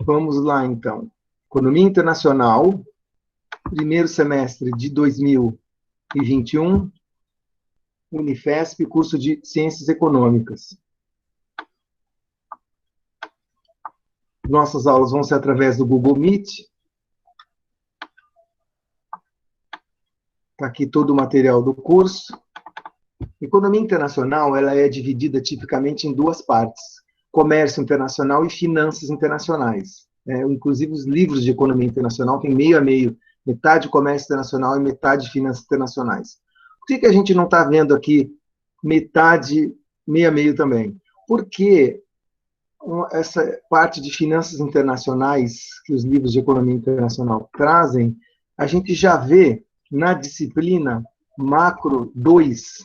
Vamos lá, então. Economia Internacional, primeiro semestre de 2021, Unifesp, curso de Ciências Econômicas. Nossas aulas vão ser através do Google Meet. Está aqui todo o material do curso. Economia internacional, ela é dividida tipicamente em duas partes: comércio internacional e finanças internacionais. Inclusive, os livros de economia internacional têm meio a meio, metade comércio internacional e metade finanças internacionais. Por que a gente não está vendo aqui metade, meio a meio também? Porque essa parte de finanças internacionais que os livros de economia internacional trazem, a gente já vê na disciplina Macro 2,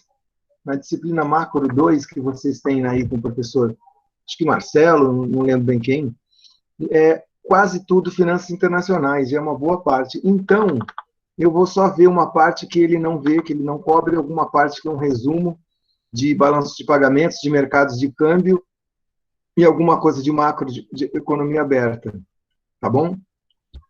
que vocês têm aí com o professor, acho que Marcelo, não lembro bem quem, é quase tudo finanças internacionais, é uma boa parte. Então, eu vou só ver uma parte que ele não vê, que ele não cobre, alguma parte que é um resumo de balanço de pagamentos, de mercados de câmbio, e alguma coisa de macro de economia aberta, tá bom?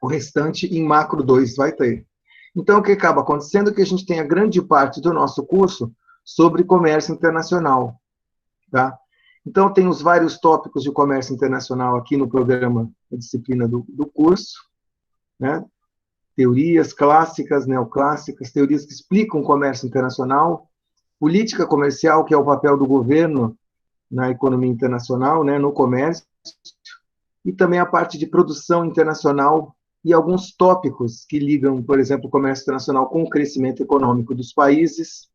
O restante em macro 2 vai ter. Então, o que acaba acontecendo é que a gente tem a grande parte do nosso curso sobre comércio internacional, tá? Então, tem os vários tópicos de comércio internacional aqui no programa, a disciplina do curso, né? Teorias clássicas, neoclássicas, teorias que explicam o comércio internacional, política comercial, que é o papel do governo na economia internacional, né, no comércio, e também a parte de produção internacional e alguns tópicos que ligam, por exemplo, o comércio internacional com o crescimento econômico dos países,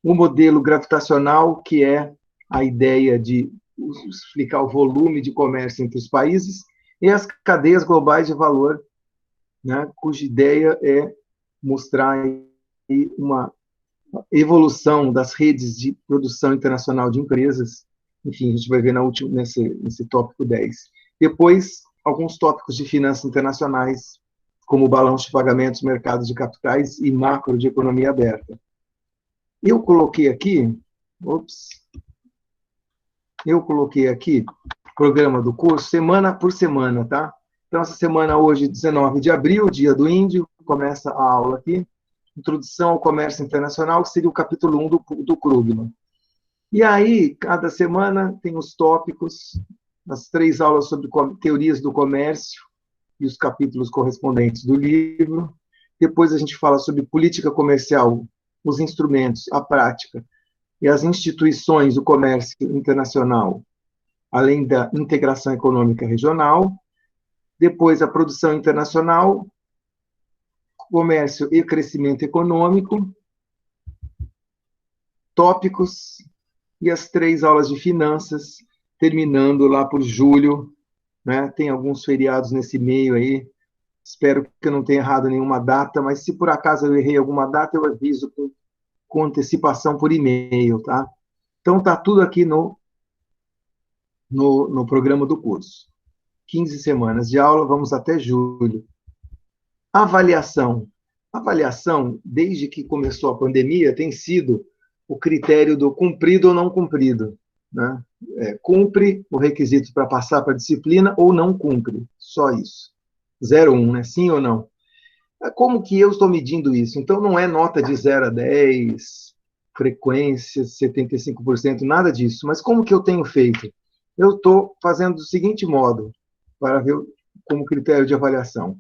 o modelo gravitacional, que é a ideia de explicar o volume de comércio entre os países, e as cadeias globais de valor, né, cuja ideia é mostrar uma evolução das redes de produção internacional de empresas. Enfim, a gente vai ver nesse tópico 10. Depois, alguns tópicos de finanças internacionais, como balanço de pagamentos, mercados de capitais e macro de economia aberta. Eu coloquei aqui programa do curso, semana por semana, tá? Então, essa semana hoje, 19 de abril, dia do índio, começa a aula aqui. Introdução ao comércio internacional, que seria o capítulo 1 do Krugman. E aí, cada semana tem os tópicos, as 3 aulas sobre teorias do comércio e os capítulos correspondentes do livro. Depois a gente fala sobre política comercial, os instrumentos, a prática e as instituições do comércio internacional, além da integração econômica regional. Depois a produção internacional, comércio e crescimento econômico, tópicos e as 3 aulas de finanças, terminando lá por julho, né? Tem alguns feriados nesse meio aí, espero que eu não tenha errado nenhuma data, mas se por acaso eu errei alguma data, eu aviso com antecipação por e-mail, tá? Então, tá tudo aqui no programa do curso. 15 semanas de aula, vamos até julho. Avaliação. Avaliação, desde que começou a pandemia, tem sido o critério do cumprido ou não cumprido, né? Cumpre o requisito para passar para a disciplina ou não cumpre, só isso. 0,1, né? Sim ou não? Como que eu estou medindo isso? Então, não é nota de 0 a 10, frequência 75%, nada disso. Mas como que eu tenho feito? Eu estou fazendo do seguinte modo, para ver como critério de avaliação.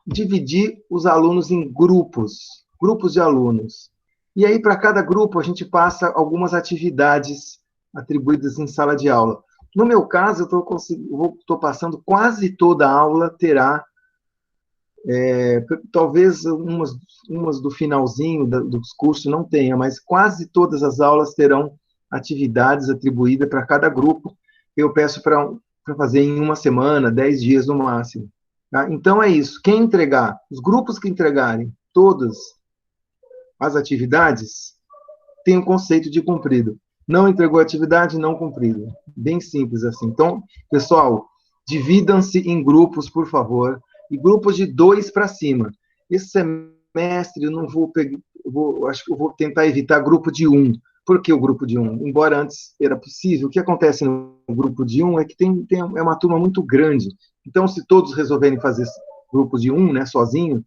Dividir os alunos em grupos de alunos. E aí, para cada grupo, a gente passa algumas atividades atribuídas em sala de aula. No meu caso, eu estou passando quase toda a aula terá, talvez umas do finalzinho dos cursos não tenha, mas quase todas as aulas terão atividades atribuídas para cada grupo. Eu peço para fazer em uma semana, 10 dias no máximo. Tá? Então, é isso. Quem entregar, os grupos que entregarem todas as atividades, tem um conceito de cumprido. Não entregou a atividade, não cumprido. Bem simples assim. Então, pessoal, dividam-se em grupos, por favor, e grupos de 2 para cima. Esse semestre eu não vou pegar, acho que eu vou tentar evitar grupo de 1, Por que o grupo de 1? Embora antes era possível, o que acontece no grupo de 1 é que é uma turma muito grande. Então, se todos resolverem fazer grupo de 1, né, sozinho,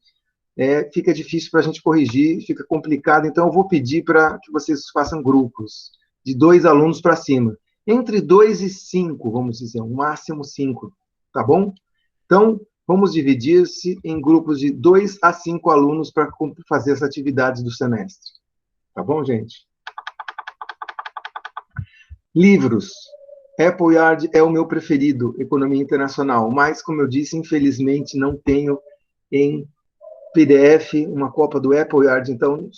fica difícil para a gente corrigir, fica complicado. Então, eu vou pedir para que vocês façam grupos de 2 alunos para cima. Entre 2 e 5, vamos dizer, o máximo 5, tá bom? Então, vamos dividir-se em grupos de 2 a 5 alunos para fazer as atividades do semestre. Tá bom, gente? Livros. Apple Yard é o meu preferido, Economia Internacional, mas, como eu disse, infelizmente não tenho em PDF uma cópia do Apple Yard, então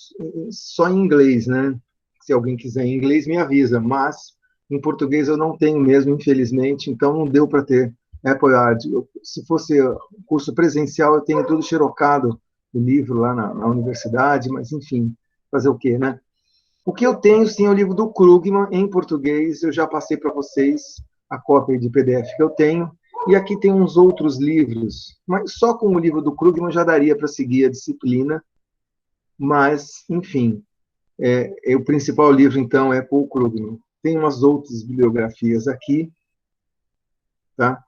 só em inglês, né? Se alguém quiser em inglês, me avisa, mas em português eu não tenho mesmo, infelizmente, então não deu para ter Apple Yard. Se fosse curso presencial, eu tenho tudo xerocado, o livro lá na universidade, mas enfim, fazer o quê, né? O que eu tenho, sim, é o livro do Krugman, em português. Eu já passei para vocês a cópia de PDF que eu tenho. E aqui tem uns outros livros, mas só com o livro do Krugman já daria para seguir a disciplina. Mas, enfim, o principal livro, então, é Paul Krugman. Tem umas outras bibliografias aqui, tá?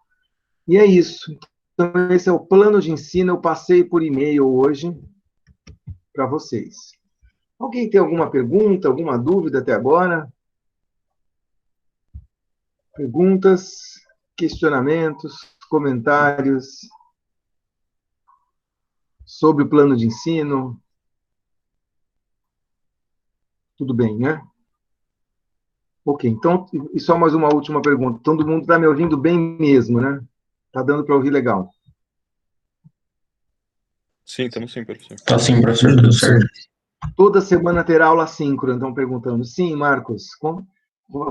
E é isso. Então, esse é o plano de ensino. Eu passei por e-mail hoje para vocês. Alguém tem alguma pergunta, alguma dúvida até agora? Perguntas, questionamentos, comentários sobre o plano de ensino? Tudo bem, né? Ok, então, e só mais uma última pergunta. Todo mundo está me ouvindo bem mesmo, né? Está dando para ouvir legal? Sim, estamos sim, professor. Tá sim, professor, tudo certo. Toda semana terá aula síncrona, estão perguntando. Sim, Marcos,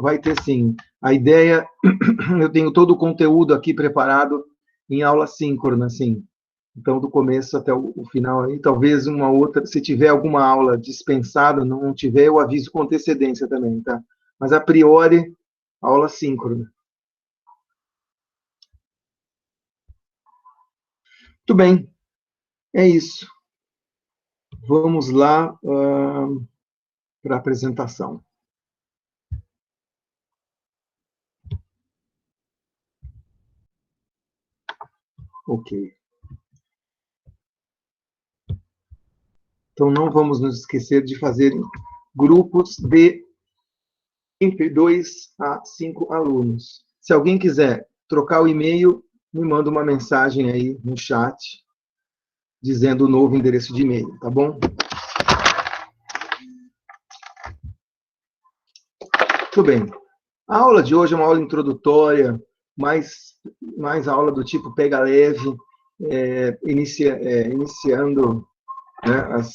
vai ter sim. A ideia, eu tenho todo o conteúdo aqui preparado em aula síncrona, sim. Então, do começo até o final, aí, talvez uma outra, se tiver alguma aula dispensada, não tiver, eu aviso com antecedência também, tá? Mas, a priori, aula síncrona. Muito bem, é isso. Vamos lá para a apresentação. Ok. Então, não vamos nos esquecer de fazer grupos de entre 2 a 5 alunos. Se alguém quiser trocar o e-mail, me manda uma mensagem aí no chat, dizendo o novo endereço de e-mail, tá bom? Muito bem. A aula de hoje é uma aula introdutória, mais aula do tipo pega leve, iniciando, né, as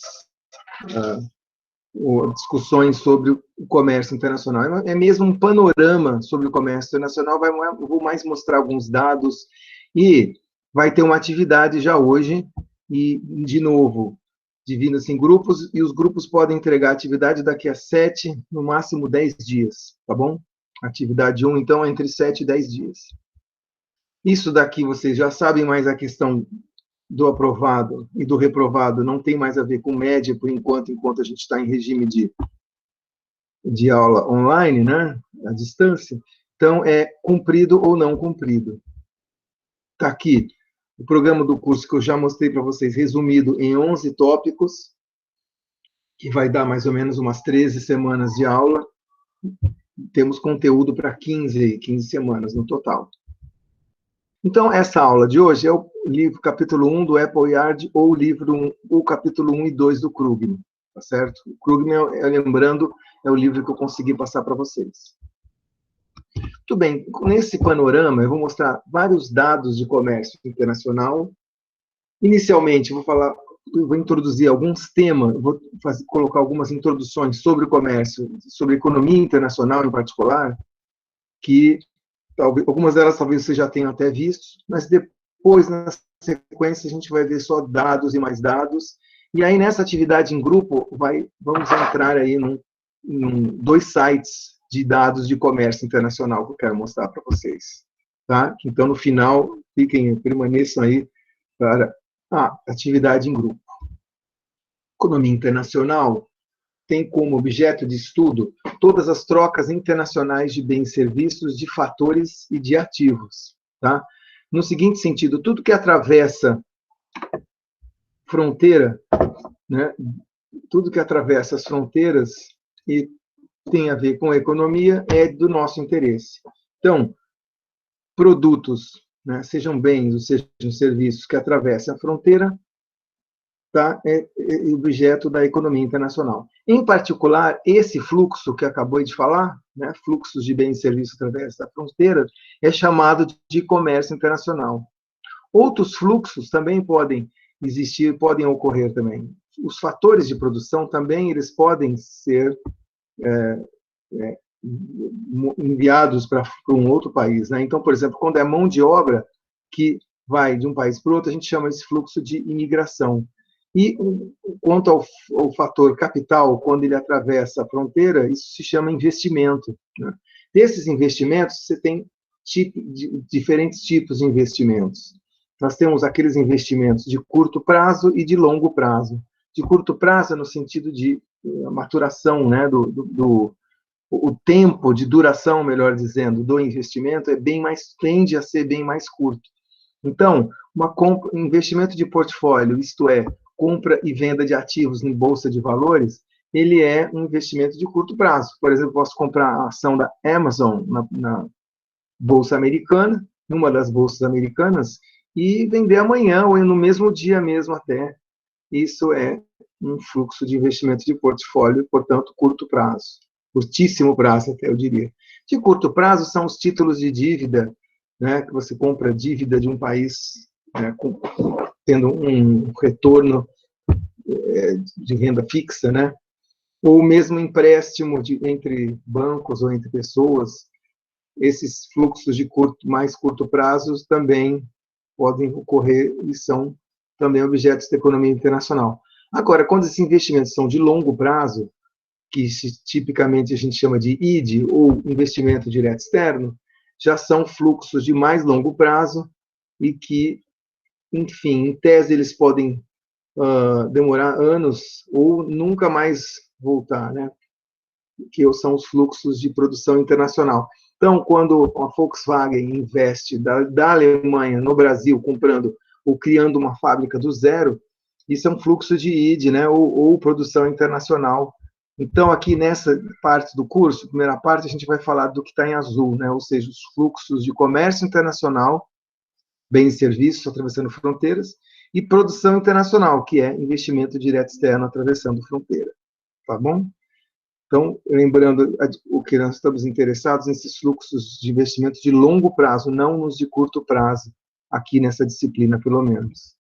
discussões sobre o comércio internacional. É mesmo um panorama sobre o comércio internacional. Vou mais mostrar alguns dados e vai ter uma atividade já hoje e, de novo, divida-se em grupos e os grupos podem entregar atividade daqui a 7, no máximo 10 dias, tá bom? Atividade 1, então, é entre 7 e 10 dias. Isso daqui vocês já sabem, mas a questão do aprovado e do reprovado não tem mais a ver com média, por enquanto a gente está em regime de aula online, né, à distância. Então, é cumprido ou não cumprido. Está aqui o programa do curso que eu já mostrei para vocês, resumido em 11 tópicos, que vai dar mais ou menos umas 13 semanas de aula. Temos conteúdo para 15 semanas no total. Então, essa aula de hoje é o livro capítulo 1 do Apple Yard, ou o capítulo 1 e 2 do Krugman, tá certo? O Krugman, lembrando, é o livro que eu consegui passar para vocês. Muito bem, nesse panorama eu vou mostrar vários dados de comércio internacional. Inicialmente, vou introduzir alguns temas, colocar algumas introduções sobre o comércio, sobre a economia internacional em particular, que algumas delas talvez você já tenha até visto, mas depois, na sequência, a gente vai ver só dados e mais dados. E aí, nessa atividade em grupo, vamos entrar aí em 2 sites de dados de comércio internacional que eu quero mostrar para vocês. Tá? Então, no final, permaneçam aí para a atividade em grupo. Economia internacional tem como objeto de estudo todas as trocas internacionais de bens e serviços, de fatores e de ativos. Tá? No seguinte sentido, tudo que atravessa fronteira, né, tudo que atravessa as fronteiras e tem a ver com a economia é do nosso interesse. Então, produtos, né, sejam bens ou sejam serviços que atravessam a fronteira, tá, é objeto da economia internacional. Em particular, esse fluxo que acabou de falar, né, fluxos de bens e serviços através da fronteira, é chamado de comércio internacional. Outros fluxos também podem existir, podem ocorrer também. Os fatores de produção também eles podem ser enviados para um outro país, né? Então, por exemplo, quando é mão de obra que vai de um país para o outro, a gente chama esse fluxo de imigração. E quanto ao fator capital, quando ele atravessa a fronteira, isso se chama investimento. Né? Desses investimentos, você tem diferentes tipos de investimentos. Nós temos aqueles investimentos de curto prazo e de longo prazo. De curto prazo, no sentido de maturação, né, o tempo de duração, melhor dizendo, do investimento tende a ser bem mais curto. Então, investimento de portfólio, isto é, compra e venda de ativos em bolsa de valores, ele é um investimento de curto prazo. Por exemplo, posso comprar a ação da Amazon na bolsa americana, numa das bolsas americanas, e vender amanhã ou no mesmo dia mesmo até. Isso é um fluxo de investimento de portfólio, portanto, curto prazo. Curtíssimo prazo, até eu diria. De curto prazo são os títulos de dívida, né, que você compra dívida de um país, né, tendo um retorno de renda fixa, né, ou mesmo empréstimo entre bancos ou entre pessoas. Esses fluxos de mais curto prazo também podem ocorrer e são também objetos da economia internacional. Agora, quando esses investimentos são de longo prazo, que tipicamente a gente chama de ID, ou investimento direto externo, já são fluxos de mais longo prazo e que, enfim, em tese, eles podem demorar anos ou nunca mais voltar, né? Que são os fluxos de produção internacional. Então, quando a Volkswagen investe da Alemanha no Brasil, comprando ou criando uma fábrica do zero, isso é um fluxo de ID, né? Ou produção internacional. Então, aqui nessa parte do curso, primeira parte, a gente vai falar do que está em azul, né? Ou seja, os fluxos de comércio internacional, bens e serviços atravessando fronteiras, e produção internacional, que é investimento direto externo atravessando fronteira. Tá bom? Então, lembrando o que nós estamos interessados nesses fluxos de investimento de longo prazo, não nos de curto prazo, aqui nessa disciplina, pelo menos.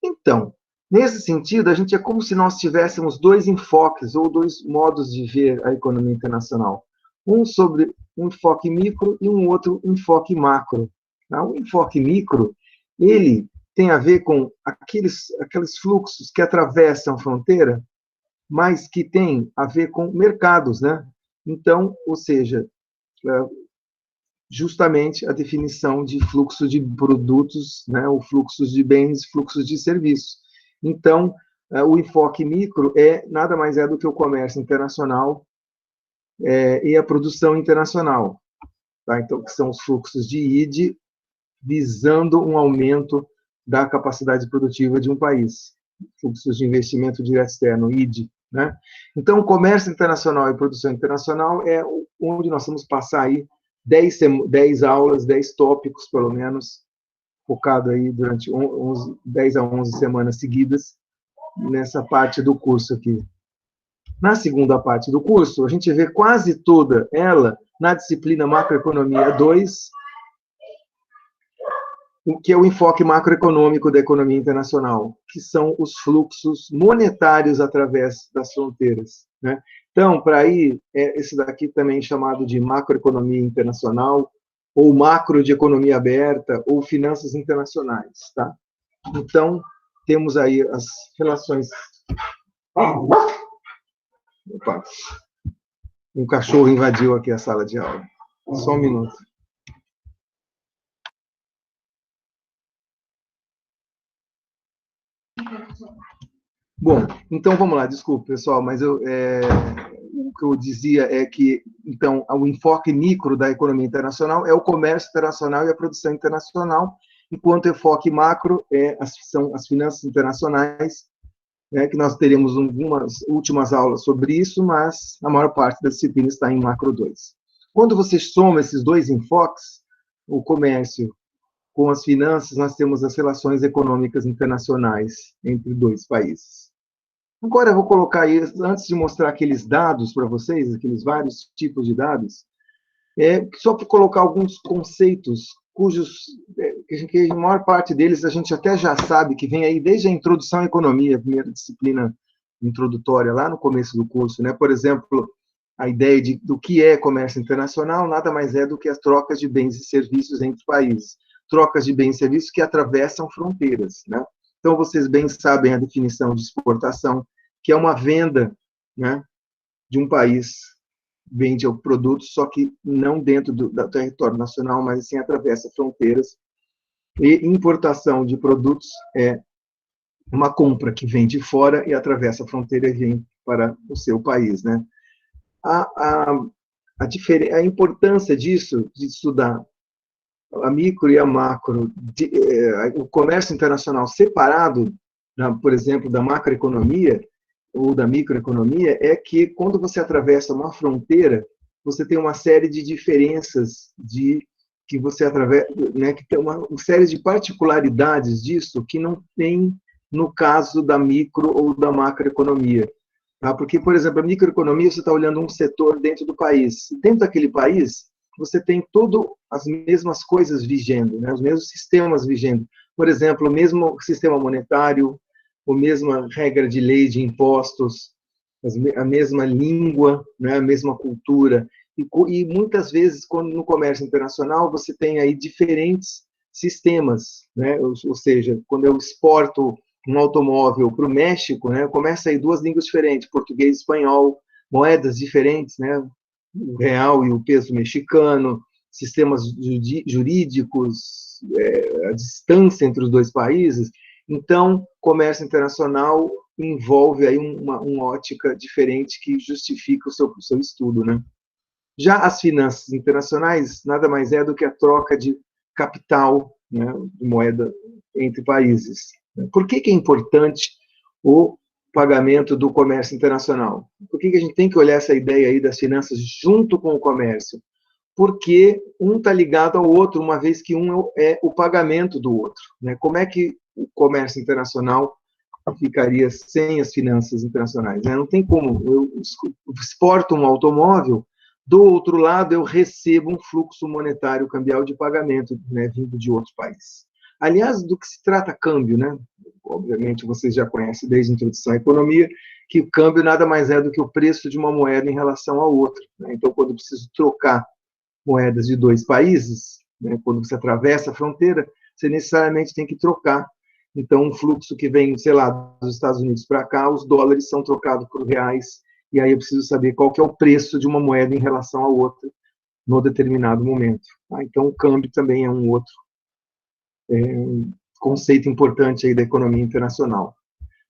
Então, nesse sentido, a gente é como se nós tivéssemos dois enfoques ou dois modos de ver a economia internacional. Um sobre um enfoque micro e um outro enfoque macro. O enfoque micro, ele tem a ver com aqueles fluxos que atravessam a fronteira, mas que tem a ver com mercados, né? Então, ou seja, justamente a definição de fluxo de produtos, né? O fluxos de bens, fluxos de serviços. Então, o enfoque micro nada mais é do que o comércio internacional e a produção internacional, tá? Então, que são os fluxos de ID visando um aumento da capacidade produtiva de um país. Fluxos de investimento direto externo, ID. Né? Então, o comércio internacional e produção internacional é onde nós vamos passar aí 10 aulas, 10 tópicos, pelo menos, focado aí durante 10 a 11 semanas seguidas, nessa parte do curso aqui. Na segunda parte do curso, a gente vê quase toda ela na disciplina Macroeconomia 2, o que é o enfoque macroeconômico da economia internacional, que são os fluxos monetários através das fronteiras. Né? Então, para aí, esse daqui também é chamado de macroeconomia internacional, ou macro de economia aberta, ou finanças internacionais. Tá? Então, temos aí as relações... Opa, um cachorro invadiu aqui a sala de aula. Só um minuto. Bom, então vamos lá, desculpe, pessoal, mas o que eu dizia é que, então, o enfoque micro da economia internacional é o comércio internacional e a produção internacional, enquanto o enfoque macro são as finanças internacionais, né, que nós teremos algumas últimas aulas sobre isso, mas a maior parte da disciplina está em macro 2. Quando você soma esses dois enfoques, o comércio com as finanças, nós temos as relações econômicas internacionais entre dois países. Agora eu vou colocar aí, antes de mostrar aqueles dados para vocês, aqueles vários tipos de dados, só para colocar alguns conceitos que a maior parte deles a gente até já sabe, que vem aí desde a introdução à economia, a primeira disciplina introdutória, lá no começo do curso, né? Por exemplo, a ideia do que é comércio internacional nada mais é do que as trocas de bens e serviços entre países. Trocas de bens e serviços que atravessam fronteiras, né? Então, vocês bem sabem a definição de exportação, que é uma venda, né, de um país vende o produto, só que não dentro do território nacional, mas sim atravessa fronteiras. E importação de produtos é uma compra que vem de fora e atravessa a fronteira e vem para o seu país, né? A importância disso, de estudar a micro e a macro, o comércio internacional separado, por exemplo, da macroeconomia ou da microeconomia, é que quando você atravessa uma fronteira, você tem uma série de diferenças que você atravessa, né, que tem uma série de particularidades disso que não tem no caso da micro ou da macroeconomia. Tá? Porque, por exemplo, a microeconomia, você está olhando um setor dentro do país. Dentro daquele país, você tem todas as mesmas coisas vigendo, né? Os mesmos sistemas vigendo. Por exemplo, o mesmo sistema monetário, a mesma regra de lei de impostos, a mesma língua, né? A mesma cultura. E muitas vezes, quando no comércio internacional, você tem aí diferentes sistemas, né? Ou seja, quando eu exporto um automóvel para o México, né, começa aí duas línguas diferentes, português e espanhol, moedas diferentes, né, o real e o peso mexicano, sistemas jurídicos, a distância entre os dois países. Então, comércio internacional envolve aí uma ótica diferente que justifica o seu estudo, né? Já as finanças internacionais nada mais é do que a troca de capital, né, de moeda entre países. Por que é importante o pagamento do comércio internacional? Por que a gente tem que olhar essa ideia aí das finanças junto com o comércio? Porque um está ligado ao outro, uma vez que um é o pagamento do outro. Né? Como é que o comércio internacional ficaria sem as finanças internacionais? Né? Não tem como. Eu exporto um automóvel, do outro lado eu recebo um fluxo monetário cambial de pagamento, né, vindo de outro país. Aliás, do que se trata câmbio, né? Obviamente vocês já conhecem desde a introdução à economia, que o câmbio nada mais é do que o preço de uma moeda em relação à outra. Né? Então, quando eu preciso trocar moedas de dois países, né, quando você atravessa a fronteira, você necessariamente tem que trocar. Então, um fluxo que vem, sei lá, dos Estados Unidos para cá, os dólares são trocados por reais, e aí eu preciso saber qual que é o preço de uma moeda em relação à outra no determinado momento. Tá? Então, o câmbio também é um outro conceito importante aí da economia internacional.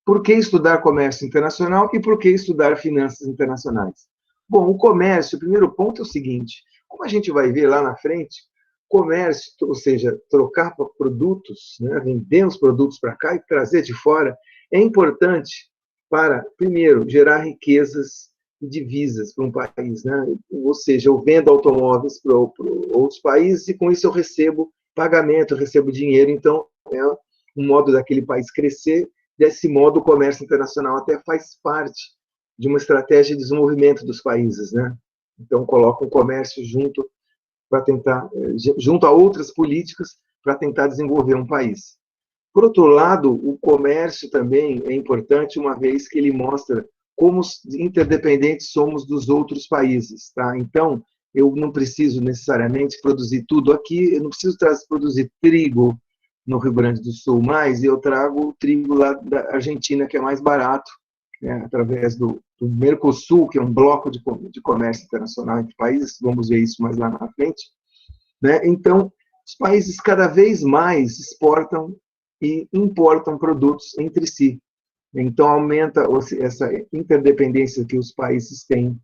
Por que estudar comércio internacional e por que estudar finanças internacionais? Bom, o comércio, o primeiro ponto é o seguinte, como a gente vai ver lá na frente, comércio, ou seja, trocar produtos, né, vender os produtos para cá e trazer de fora, é importante para, primeiro, gerar riquezas e divisas para um país. Né? Ou seja, eu vendo automóveis para outros países e com isso eu recebo pagamento, eu recebo dinheiro, então é um modo daquele país crescer. Desse modo, o comércio internacional até faz parte de uma estratégia de desenvolvimento dos países, né? Então, coloca o comércio junto para tentar, junto a outras políticas, para tentar desenvolver um país. Por outro lado, o comércio também é importante, uma vez que ele mostra como interdependentes somos dos outros países, tá? Então, eu não preciso necessariamente produzir tudo aqui, eu não preciso produzir trigo no Rio Grande do Sul mais, e eu trago o trigo lá da Argentina, que é mais barato, né, através do Mercosul, que é um bloco de comércio internacional entre países, vamos ver isso mais lá na frente. Né? Então, os países cada vez mais exportam e importam produtos entre si. Então, aumenta essa interdependência que os países têm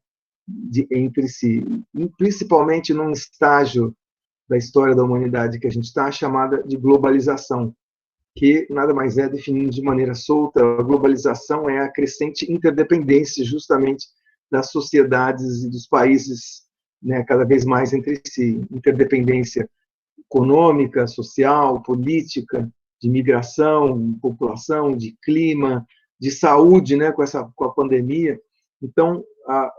entre si, e principalmente num estágio da história da humanidade que a gente está, chamada de globalização, que nada mais é, definindo de maneira solta, a globalização é a crescente interdependência, justamente, das sociedades e dos países, né, cada vez mais entre si, interdependência econômica, social, política, de migração, população, de clima, de saúde, né, com a pandemia. Então,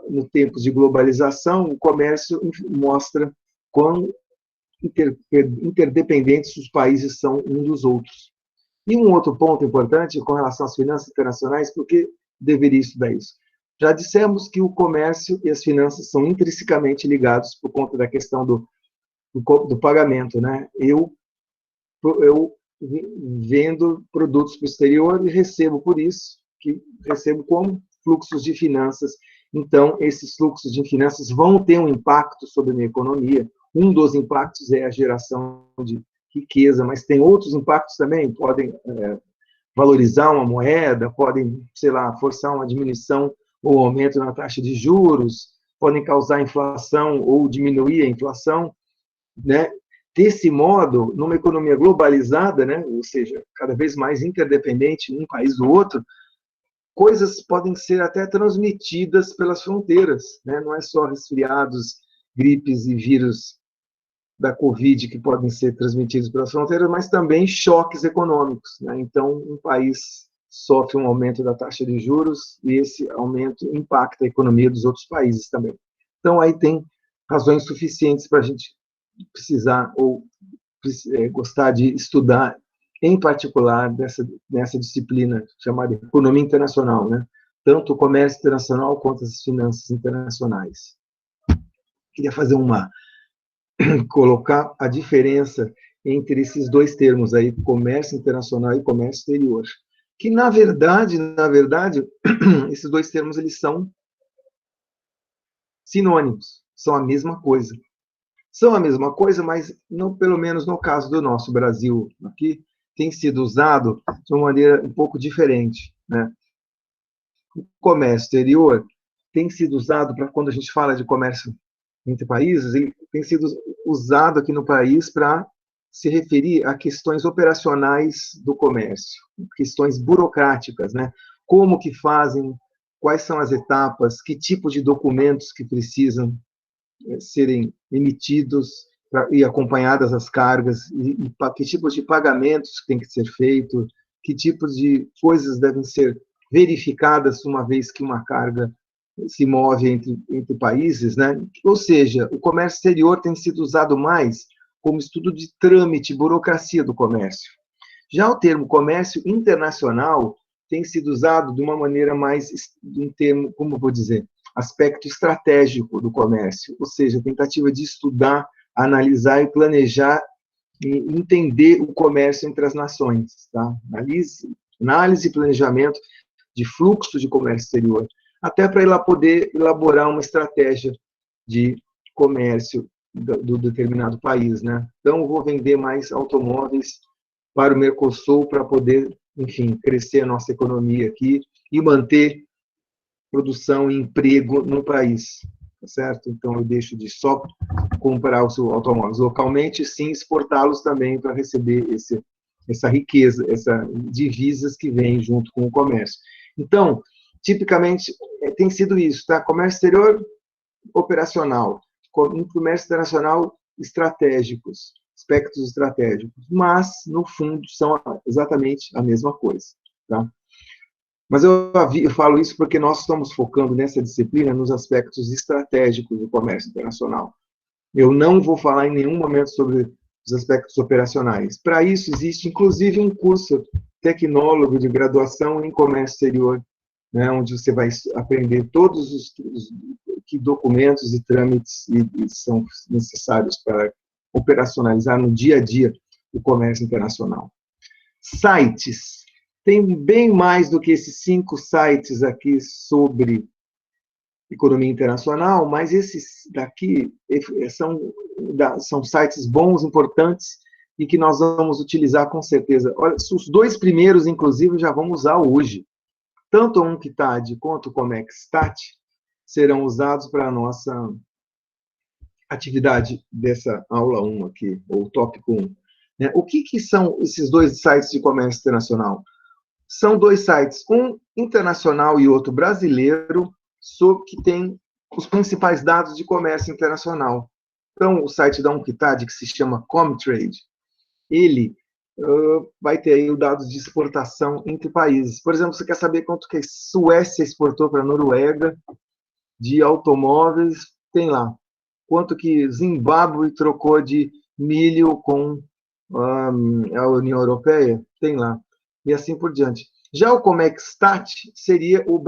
no tempo de globalização, o comércio mostra quão interdependentes os países são uns dos outros. E um outro ponto importante com relação às finanças internacionais, por que deveria estudar isso? Já dissemos que o comércio e as finanças são intrinsecamente ligados por conta da questão do pagamento, né? Eu vendo produtos para o exterior e recebo por isso, que recebo como fluxos de finanças. Então, esses fluxos de finanças vão ter um impacto sobre a minha economia. Um dos impactos é a geração de riqueza, mas tem outros impactos também, podem valorizar uma moeda, podem, sei lá, forçar uma diminuição ou aumento na taxa de juros, podem causar inflação ou diminuir a inflação, né? Desse modo, numa economia globalizada, né, ou seja, cada vez mais interdependente um país do outro, coisas podem ser até transmitidas pelas fronteiras, né? Não é só resfriados, gripes e vírus da Covid que podem ser transmitidos pelas fronteiras, mas também choques econômicos, né? Então, um país sofre um aumento da taxa de juros e esse aumento impacta a economia dos outros países também. Então, aí tem razões suficientes para a gente precisar ou gostar de estudar, em particular, nessa disciplina chamada Economia Internacional, né? Tanto o comércio internacional quanto as finanças internacionais. Queria fazer colocar a diferença entre esses dois termos aí, comércio internacional e comércio exterior, que na verdade, esses dois termos eles são sinônimos, são a mesma coisa. São a mesma coisa, mas não, pelo menos no caso do nosso Brasil aqui, tem sido usado de uma maneira um pouco diferente, né? O comércio exterior tem sido usado para quando a gente fala de comércio entre países, ele tem sido usado aqui no país para se referir a questões operacionais do comércio, questões burocráticas, né? Como que fazem, quais são as etapas, que tipo de documentos que precisam serem emitidos e acompanhadas as cargas, e que tipos de pagamentos tem que ser feito, que tipos de coisas devem ser verificadas uma vez que uma carga se move entre países, né? Ou seja, o comércio exterior tem sido usado mais como estudo de trâmite, burocracia do comércio. Já o termo comércio internacional tem sido usado de uma maneira mais, um termo, como eu vou dizer, aspecto estratégico do comércio, ou seja, tentativa de estudar, analisar e planejar e entender o comércio entre as nações, tá? Análise e planejamento de fluxo de comércio exterior, até para ela poder elaborar uma estratégia de comércio do determinado país, né? Então, eu vou vender mais automóveis para o Mercosul para poder, enfim, crescer a nossa economia aqui e manter produção e emprego no país, tá certo? Então, eu deixo de só comprar os automóveis localmente, sim exportá-los também para receber essa riqueza, essas divisas que vêm junto com o comércio. Então, tipicamente, tem sido isso, tá? Comércio exterior, operacional. Comércio internacional, estratégicos, aspectos estratégicos. Mas, no fundo, são exatamente a mesma coisa, tá? Mas eu falo isso porque nós estamos focando nessa disciplina nos aspectos estratégicos do comércio internacional. Eu não vou falar em nenhum momento sobre os aspectos operacionais. Para isso, existe, inclusive, um curso tecnólogo de graduação em comércio exterior, né, onde você vai aprender todos os que documentos e trâmites são necessários para operacionalizar no dia a dia o comércio internacional. Sites. Tem bem mais do que esses 5 sites aqui sobre economia internacional, mas esses daqui são sites bons, importantes, e que nós vamos utilizar com certeza. Olha, os 2 primeiros, inclusive, já vamos usar hoje. tanto a UNCTAD quanto o Comexstat serão usados para a nossa atividade dessa aula 1 aqui, ou tópico 1. Né? O que são esses dois sites de comércio internacional? São dois sites, um internacional e outro brasileiro, que tem os principais dados de comércio internacional. Então, o site da UNCTAD, que se chama Comtrade, ele vai ter aí os dados de exportação entre países. Por exemplo, você quer saber quanto que a Suécia exportou para a Noruega de automóveis, tem lá. Quanto que Zimbábue trocou de milho com a União Europeia, tem lá. E assim por diante. Já o Comexstat seria o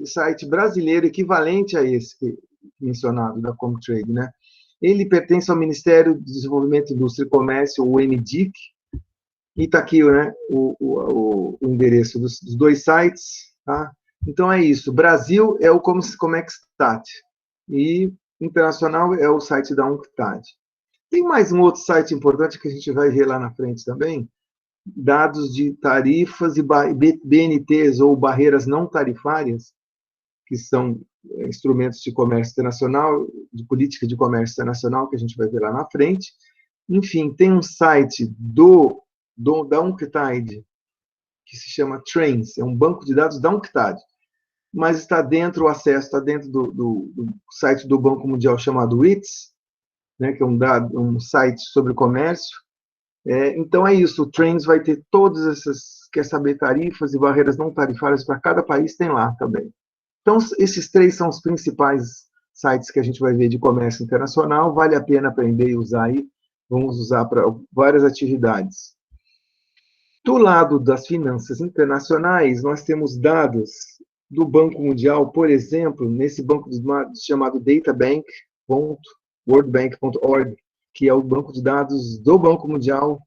site brasileiro equivalente a esse mencionado, da Comtrade, né? Ele pertence ao Ministério do Desenvolvimento, Indústria e Comércio, o MDIC, e está aqui, né, o endereço dos dois sites, tá? Então é isso. Brasil é o Comexstat e internacional é o site da UNCTAD. Tem mais um outro site importante que a gente vai ver lá na frente também, dados de tarifas e BNTs, ou barreiras não tarifárias, que são instrumentos de comércio internacional, de política de comércio internacional, que a gente vai ver lá na frente. Enfim, tem um site da UNCTAD, que se chama Trends, é um banco de dados da UNCTAD, mas está dentro, o acesso está dentro do site do Banco Mundial chamado WITS, né, que é um site sobre comércio. Então é isso, o Trends vai ter todas essas, quer saber, tarifas e barreiras não tarifárias para cada país, tem lá também. Então, esses três são os principais sites que a gente vai ver de comércio internacional, vale a pena aprender e usar aí, vamos usar para várias atividades. Do lado das finanças internacionais, nós temos dados do Banco Mundial, por exemplo, nesse banco de dados chamado databank.worldbank.org, que é o banco de dados do Banco Mundial,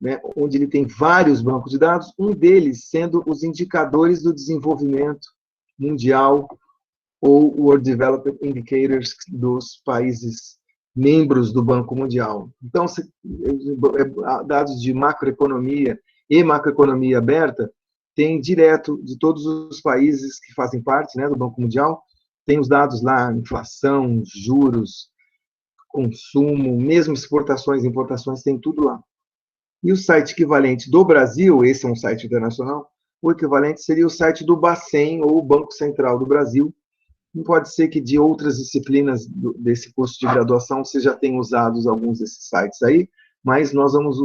né, onde ele tem vários bancos de dados, um deles sendo os indicadores do desenvolvimento mundial, ou World Development Indicators dos países membros do Banco Mundial. Então, dados de macroeconomia e macroeconomia aberta tem direto de todos os países que fazem parte, né, do Banco Mundial, tem os dados lá, inflação, juros, consumo, mesmo exportações e importações, tem tudo lá. E o site equivalente do Brasil, esse é um site internacional, o equivalente seria o site do Bacen, ou Banco Central do Brasil. Não pode ser que de outras disciplinas desse curso de graduação você já tenha usado alguns desses sites aí, mas nós vamos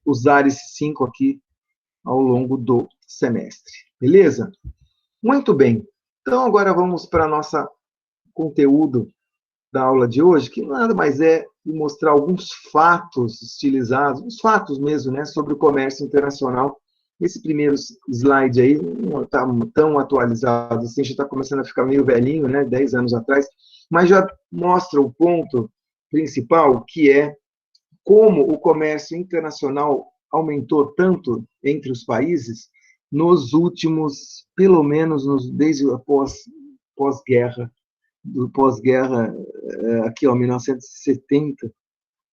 usar esses 5 aqui ao longo do semestre. Beleza? Muito bem. Então, agora vamos para o nosso conteúdo da aula de hoje, que nada mais é mostrar alguns fatos estilizados, uns fatos mesmo, né, sobre o comércio internacional. Esse primeiro slide aí não está tão atualizado assim, já está começando a ficar meio velhinho, né, 10 anos atrás, mas já mostra o ponto principal, que é como o comércio internacional aumentou tanto entre os países nos últimos, pelo menos desde a pós-guerra, do pós-guerra, aqui, ó, 1970,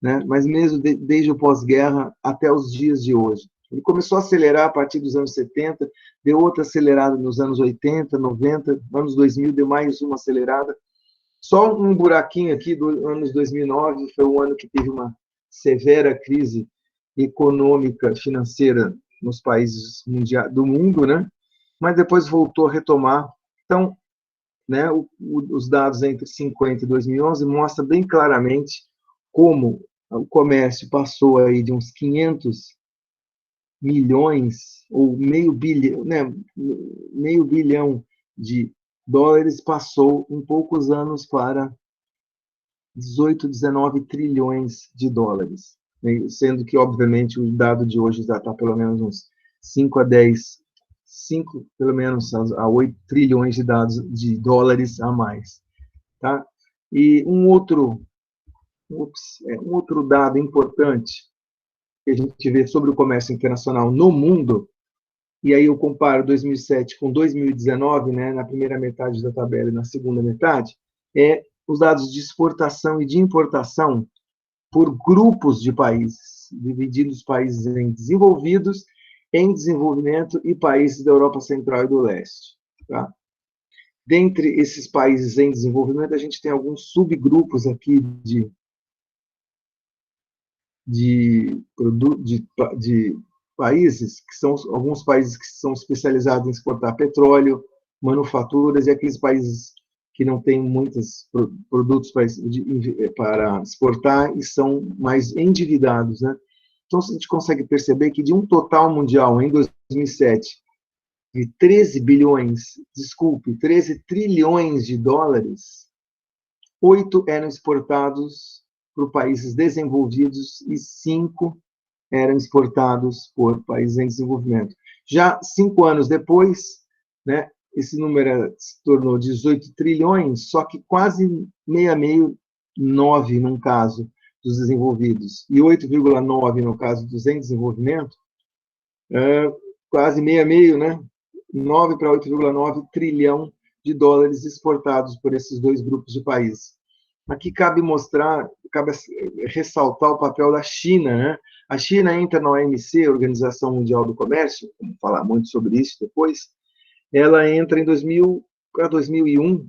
né? Mas mesmo desde o pós-guerra até os dias de hoje. Ele começou a acelerar a partir dos anos 70, deu outra acelerada nos anos 80, 90, anos 2000 deu mais uma acelerada. Só um buraquinho aqui dos anos 2009, foi um ano que teve uma severa crise econômica, financeira nos países do mundo, né? Mas depois voltou a retomar. Então, né, os dados entre 50 e 2011 mostram bem claramente como o comércio passou aí de uns 500 milhões, ou meio bilhão, né, meio bilhão de dólares, passou em poucos anos para 18, 19 trilhões de dólares, né, sendo que, obviamente, o dado de hoje já está pelo menos uns 5 a 10, 5, pelo menos, a 8 trilhões de dólares a mais. Tá? E um outro dado importante que a gente vê sobre o comércio internacional no mundo, e aí eu comparo 2007 com 2019, né, na primeira metade da tabela e na segunda metade, é os dados de exportação e de importação por grupos de países, dividindo os países em desenvolvidos em desenvolvimento e países da Europa Central e do Leste. Tá? Dentre esses países em desenvolvimento, a gente tem alguns subgrupos aqui de países, que são alguns países que são especializados em exportar petróleo, manufaturas, e aqueles países que não têm muitos produtos para exportar e são mais endividados, né? Então, a gente consegue perceber que de um total mundial em 2007 de 13 trilhões de dólares, 8 eram exportados por países desenvolvidos e 5 eram exportados por países em desenvolvimento. Já 5 anos depois, né, esse número se tornou 18 trilhões, só que quase meio, 9 num caso dos desenvolvidos e 8,9 no caso dos em desenvolvimento, quase meio, né? 9 para 8,9 trilhão de dólares exportados por esses dois grupos de países. Aqui cabe ressaltar o papel da China, né? A China entra na OMC, Organização Mundial do Comércio, vamos falar muito sobre isso depois. Ela entra em 2000 para 2001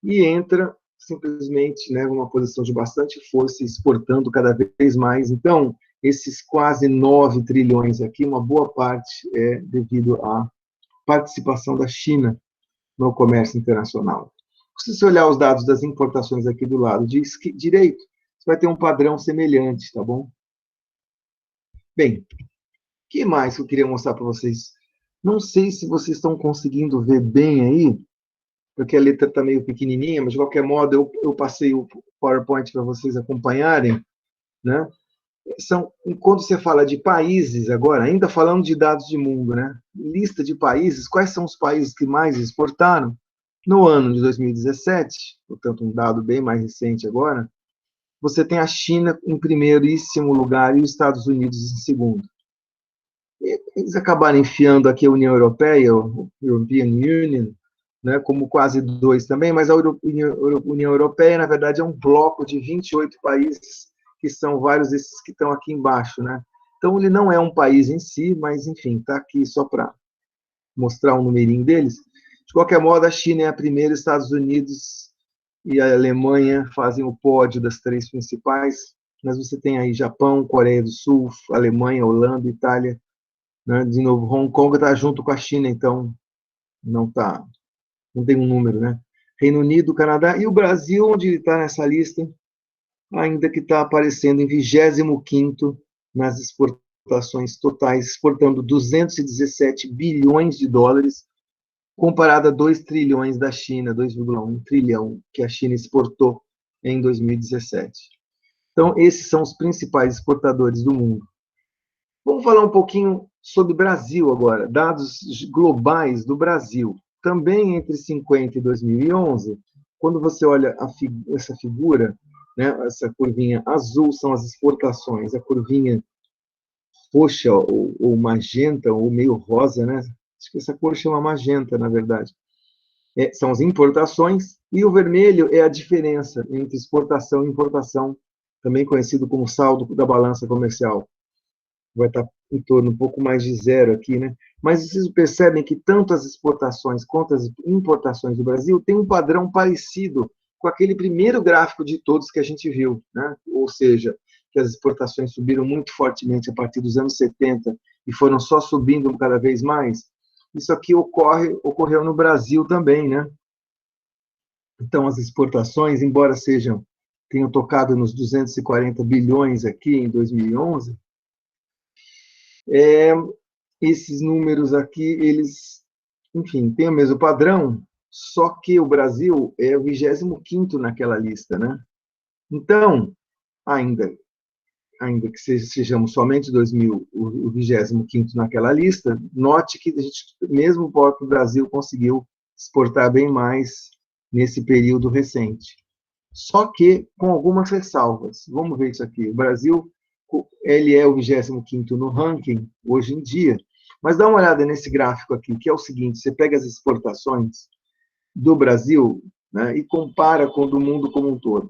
e entra simplesmente, né, numa posição de bastante força, exportando cada vez mais. Então, esses quase 9 trilhões aqui, uma boa parte é devido à participação da China no comércio internacional. Se você olhar os dados das importações aqui do lado direito, você vai ter um padrão semelhante, tá bom? Bem, o que mais que eu queria mostrar para vocês? Não sei se vocês estão conseguindo ver bem aí, porque a letra está meio pequenininha, mas de qualquer modo eu passei o PowerPoint para vocês acompanharem, né? Quando você fala de países agora, ainda falando de dados de mundo, né? Lista de países, quais são os países que mais exportaram? No ano de 2017, portanto um dado bem mais recente agora, você tem a China em primeiríssimo lugar e os Estados Unidos em segundo. Eles acabaram enfiando aqui a União Europeia, o European Union, né, como quase dois também, mas a União Europeia, na verdade, é um bloco de 28 países, que são vários desses que estão aqui embaixo, né? Então, ele não é um país em si, mas, enfim, está aqui só para mostrar um numerinho deles. De qualquer modo, a China é a primeira, os Estados Unidos e a Alemanha fazem o pódio das três principais, mas você tem aí Japão, Coreia do Sul, Alemanha, Holanda, Itália, né? De novo, Hong Kong está junto com a China, então não tem um número, né? Reino Unido, Canadá e o Brasil, onde ele está nessa lista, ainda que está aparecendo em 25º nas exportações totais, exportando 217 bilhões de dólares, comparado a 2 trilhões da China, 2,1 trilhão que a China exportou em 2017. Então, esses são os principais exportadores do mundo. Vamos falar um pouquinho sobre o Brasil agora, dados globais do Brasil. Também entre 50 e 2011, quando você olha essa figura, né, essa curvinha azul são as exportações, a curvinha roxa ou magenta ou meio rosa, né? Acho que essa cor chama magenta, na verdade. São as importações, e o vermelho é a diferença entre exportação e importação, também conhecido como saldo da balança comercial. Vai estar em torno um pouco mais de zero aqui, né? Mas vocês percebem que tanto as exportações quanto as importações do Brasil têm um padrão parecido com aquele primeiro gráfico de todos que a gente viu, né? Ou seja, que as exportações subiram muito fortemente a partir dos anos 70 e foram só subindo cada vez mais. Isso aqui ocorreu no Brasil também, né? Então, as exportações, embora tenham tocado nos 240 bilhões aqui em 2011, esses números aqui, eles, enfim, têm o mesmo padrão, só que o Brasil é o 25º naquela lista, né? Então, ainda que sejamos somente o 25º naquela lista, note que mesmo o próprio Brasil conseguiu exportar bem mais nesse período recente. Só que com algumas ressalvas. Vamos ver isso aqui. O Brasil, ele é o 25º no ranking, hoje em dia, mas dá uma olhada nesse gráfico aqui, que é o seguinte, você pega as exportações do Brasil, né, e compara com o do mundo como um todo.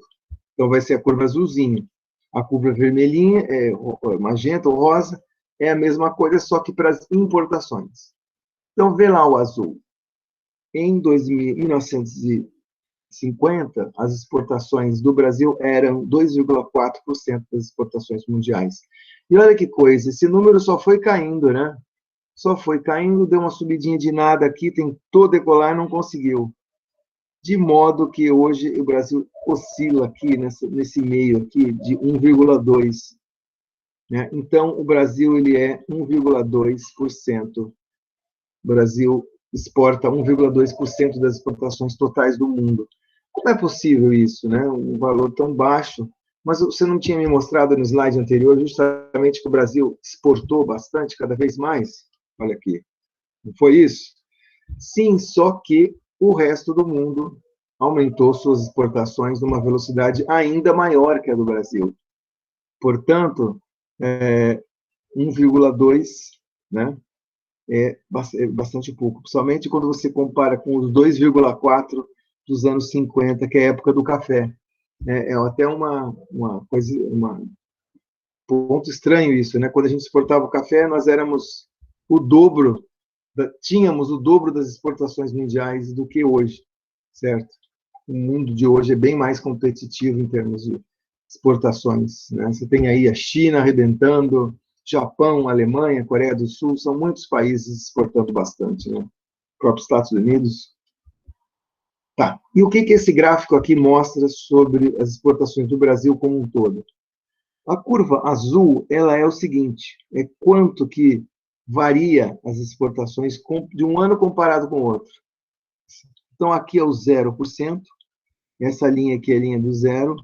Então, vai ser a curva azulzinha. A curva vermelhinha é magenta ou rosa, é a mesma coisa, só que para as importações. Então, vê lá o azul. Em 1950, as exportações do Brasil eram 2,4% das exportações mundiais. E olha que coisa, esse número só foi caindo, né? Só foi caindo, deu uma subidinha de nada aqui, tentou decolar, não conseguiu. De modo que hoje o Brasil oscila aqui, nesse meio aqui, de 1,2%. Né? Então, o Brasil ele é 1,2%. O Brasil exporta 1,2% das exportações totais do mundo. Como é possível isso, né? Um valor tão baixo. Mas você não tinha me mostrado no slide anterior justamente que o Brasil exportou bastante, cada vez mais? Olha aqui. Não foi isso? Sim, só que o resto do mundo aumentou suas exportações numa velocidade ainda maior que a do Brasil. Portanto, 1,2, né, é bastante pouco, principalmente quando você compara com os 2,4 dos anos 50, que é a época do café. É até uma coisa, ponto estranho isso, né? Quando a gente exportava o café, nós éramos o dobro, tínhamos o dobro das exportações mundiais do que hoje, certo? O mundo de hoje é bem mais competitivo em termos de exportações, né? Você tem aí a China arrebentando, Japão, Alemanha, Coreia do Sul, são muitos países exportando bastante, né? O próprio Estados Unidos. Tá. E o que esse gráfico aqui mostra sobre as exportações do Brasil como um todo? A curva azul, ela é o seguinte, é quanto que varia as exportações de um ano comparado com o outro. Então, aqui é o 0%, essa linha aqui é a linha do zero.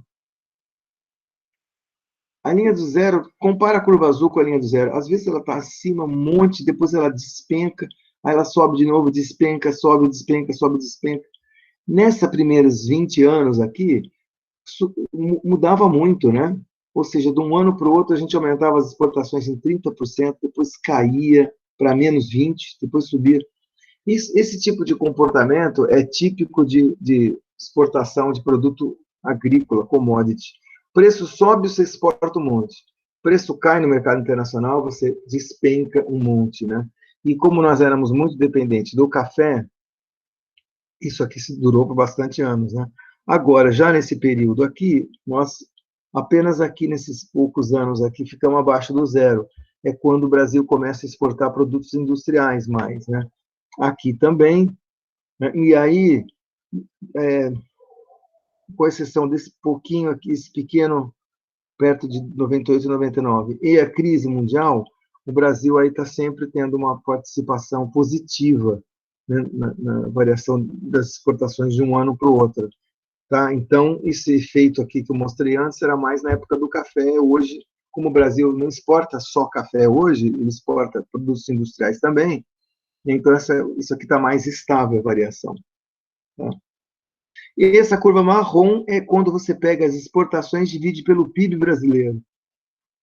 A linha do zero, compara a curva azul com a linha do zero. Às vezes ela está acima, um monte, depois ela despenca, aí ela sobe de novo, despenca, sobe, despenca, sobe, despenca. Nessa primeiros 20 anos aqui, mudava muito, né? Ou seja, de um ano para o outro, a gente aumentava as exportações em 30%, depois caía para menos 20%, depois subia. Esse tipo de comportamento é típico de exportação de produto agrícola, commodity. Preço sobe, você exporta um monte. Preço cai no mercado internacional, você despenca um monte, né? E como nós éramos muito dependentes do café, isso aqui durou por bastante anos, né? Agora, já nesse período aqui, nós apenas aqui nesses poucos anos aqui ficamos abaixo do zero. É quando o Brasil começa a exportar produtos industriais mais, né? Aqui também, né? E aí, com exceção desse pouquinho aqui, esse pequeno, perto de 98 e 99, e a crise mundial, o Brasil aí está sempre tendo uma participação positiva, né, na variação das exportações de um ano para o outro. Tá? Então, esse efeito aqui que eu mostrei antes era mais na época do café. Hoje, como o Brasil não exporta só café hoje, ele exporta produtos industriais também, então isso aqui está mais estável, a variação. Tá? E essa curva marrom é quando você pega as exportações e divide pelo PIB brasileiro.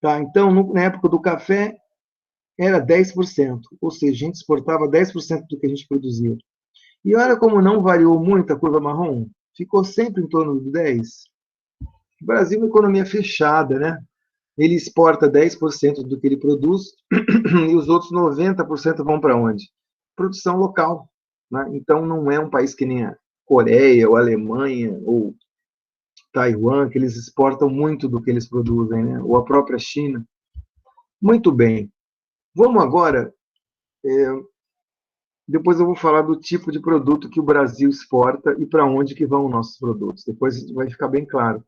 Tá? Então, na época do café, era 10%, ou seja, a gente exportava 10% do que a gente produzia. E olha como não variou muito a curva marrom, ficou sempre em torno de 10%. O Brasil é uma economia fechada, né? Ele exporta 10% do que ele produz e os outros 90% vão para onde? Produção local. Né? Então, não é um país que nem a Coreia, ou a Alemanha, ou Taiwan, que eles exportam muito do que eles produzem, né? Ou a própria China. Muito bem. Vamos agora... Depois eu vou falar do tipo de produto que o Brasil exporta e para onde que vão nossos produtos. Depois vai ficar bem claro.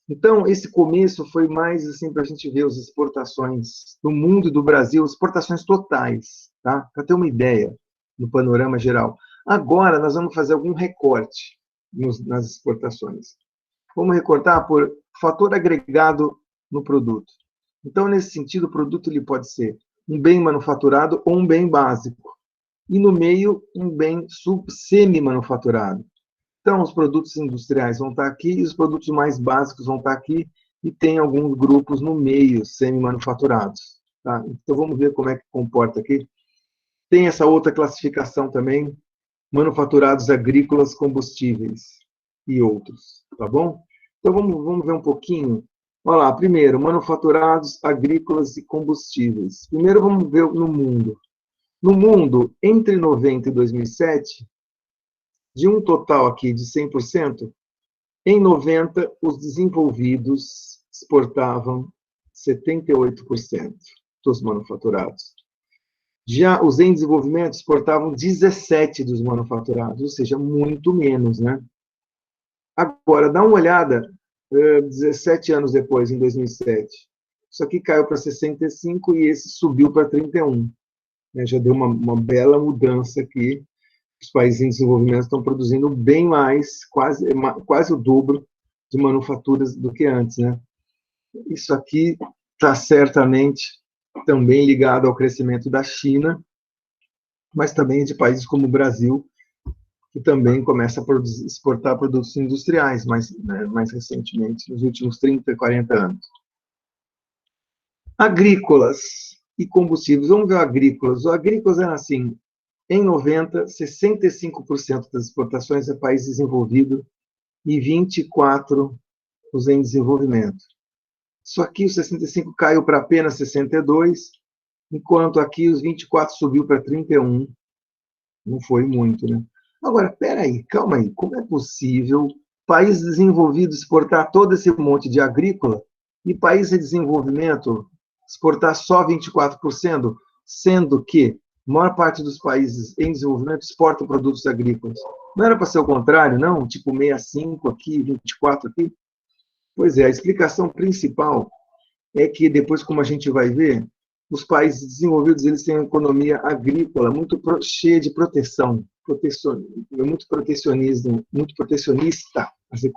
Então, esse começo foi mais assim para a gente ver as exportações do mundo e do Brasil, exportações totais, tá? Para ter uma ideia no panorama geral. Agora, nós vamos fazer algum recorte nas exportações. Vamos recortar por fator agregado no produto. Então, nesse sentido, o produto ele pode ser um bem manufaturado ou um bem básico. E no meio, um bem semi-manufaturado. Então, os produtos industriais vão estar aqui e os produtos mais básicos vão estar aqui e tem alguns grupos no meio, semi-manufaturados. Tá? Então, vamos ver como é que comporta aqui. Tem essa outra classificação também, manufaturados agrícolas, combustíveis e outros, tá bom? Então, vamos ver um pouquinho. Olha lá, primeiro, manufaturados, agrícolas e combustíveis. Primeiro vamos ver no mundo. No mundo, entre 90 e 2007, de um total aqui de 100%, em 90, os desenvolvidos exportavam 78% dos manufaturados. Já os em desenvolvimento exportavam 17% dos manufaturados, ou seja, muito menos, né? Agora, dá uma olhada, 17 anos depois, em 2007. Isso aqui caiu para 65 e esse subiu para 31. Né? Já deu uma bela mudança aqui. Os países em desenvolvimento estão produzindo bem mais, quase o dobro de manufaturas do que antes, né? Isso aqui está certamente também ligado ao crescimento da China, mas também de países como o Brasil, que também começa a exportar produtos industriais, mais recentemente, nos últimos 30, 40 anos. Agrícolas e combustíveis. Vamos ver agrícolas. O agrícolas é assim, em 90, 65% das exportações é país desenvolvido e 24% os em desenvolvimento. Isso aqui, os 65 caiu para apenas 62, enquanto aqui os 24 subiu para 31. Não foi muito, né? Agora, peraí, calma aí. Como é possível país desenvolvido exportar todo esse monte de agrícola e país em desenvolvimento exportar só 24%, sendo que a maior parte dos países em desenvolvimento exportam produtos agrícolas? Não era para ser o contrário, não? Tipo 65 aqui, 24 aqui? Pois é, a explicação principal é que depois, como a gente vai ver, os países desenvolvidos eles têm uma economia agrícola muito cheia de proteção, muito protecionismo, muito protecionista,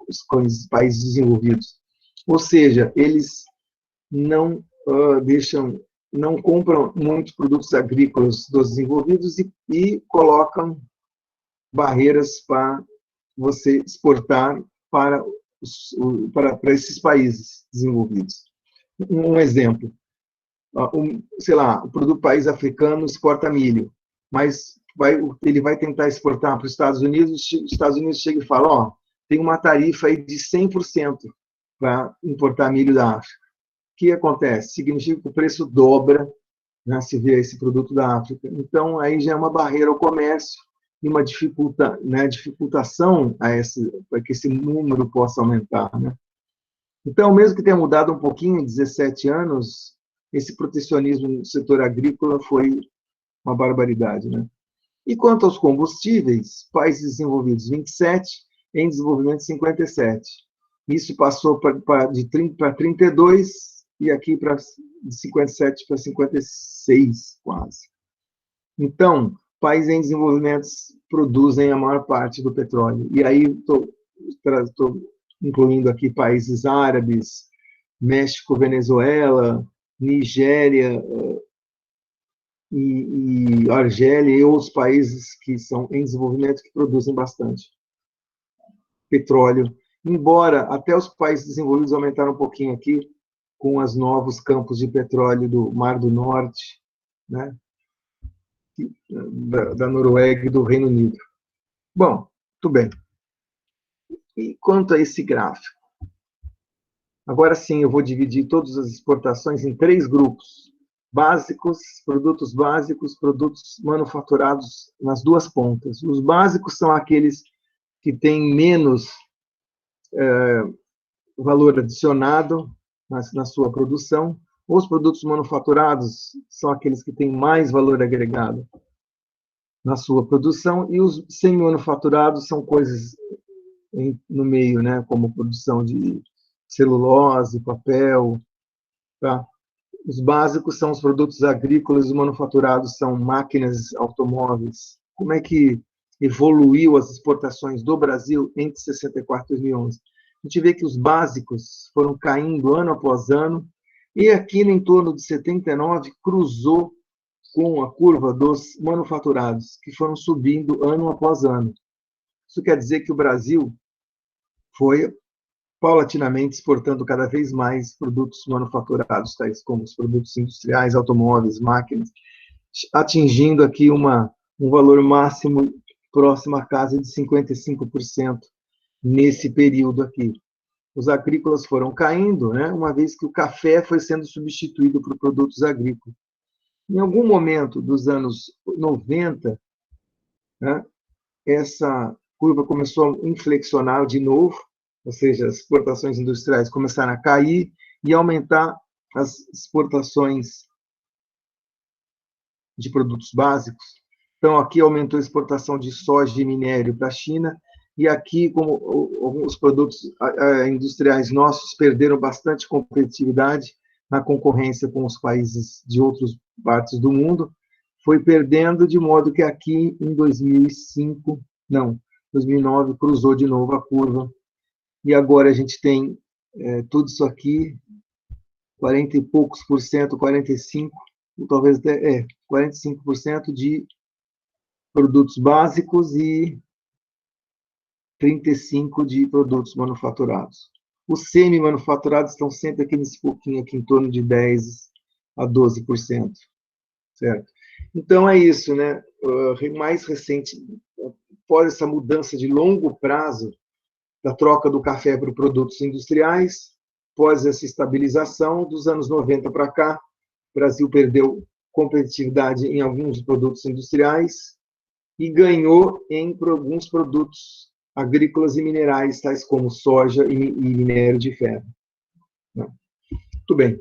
os países desenvolvidos. Ou seja, eles não não compram muitos produtos agrícolas dos desenvolvidos e colocam barreiras para você exportar para esses países desenvolvidos. Um exemplo, sei lá, o país africano exporta milho, mas ele vai tentar exportar para os Estados Unidos, os Estados Unidos chega e fala, ó, tem uma tarifa aí de 100% para importar milho da África. O que acontece? Significa que o preço dobra, né, se vê esse produto da África. Então, aí já é uma barreira ao comércio e uma dificultação para que esse número possa aumentar, né? Então, mesmo que tenha mudado um pouquinho em 17 anos, esse protecionismo no setor agrícola foi uma barbaridade, né? E quanto aos combustíveis, países desenvolvidos 27, em desenvolvimento 57. Isso passou de 30 para 32 e aqui de 57 para 56, quase. Então, países em desenvolvimento produzem a maior parte do petróleo. E aí estou incluindo aqui países árabes, México, Venezuela, Nigéria e Argélia e outros países que são em desenvolvimento que produzem bastante petróleo. Embora até os países desenvolvidos aumentaram um pouquinho aqui com os novos campos de petróleo do Mar do Norte, né? Da Noruega e do Reino Unido. Bom, tudo bem. E quanto a esse gráfico? Agora sim, eu vou dividir todas as exportações em 3 grupos. Produtos básicos, produtos manufaturados nas 2 pontas. Os básicos são aqueles que têm menos valor adicionado na sua produção. Os produtos manufaturados são aqueles que têm mais valor agregado na sua produção, e os semi-manufaturados são coisas no meio, né, como produção de celulose, papel, tá? Os básicos são os produtos agrícolas, os manufaturados são máquinas, automóveis. Como é que evoluiu as exportações do Brasil entre 64 e 2011? A gente vê que os básicos foram caindo ano após ano, e aqui em torno de 79 cruzou com a curva dos manufaturados, que foram subindo ano após ano. Isso quer dizer que o Brasil foi paulatinamente exportando cada vez mais produtos manufaturados, tais como os produtos industriais, automóveis, máquinas, atingindo aqui um valor máximo próximo à casa de 55% nesse período aqui. os agrícolas foram caindo, né, uma vez que o café foi sendo substituído por produtos agrícolas. Em algum momento dos anos 90, né, essa curva começou a inflexionar de novo, ou seja, as exportações industriais começaram a cair e aumentar as exportações de produtos básicos. Então, aqui aumentou a exportação de soja e minério para a China, e aqui, como alguns produtos industriais nossos perderam bastante competitividade na concorrência com os países de outras partes do mundo, foi perdendo, de modo que aqui, em 2009, cruzou de novo a curva, e agora a gente tem tudo isso aqui, 40 e poucos por cento, 45, talvez 45% de produtos básicos e 35% de produtos manufaturados. Os semi-manufaturados estão sempre aqui nesse pouquinho, aqui em torno de 10% a 12%, certo? Então, é isso, né? Mais recente, após essa mudança de longo prazo da troca do café para produtos industriais, após essa estabilização, dos anos 90 para cá, o Brasil perdeu competitividade em alguns produtos industriais e ganhou em alguns produtos agrícolas e minerais, tais como soja e minério de ferro. Muito bem.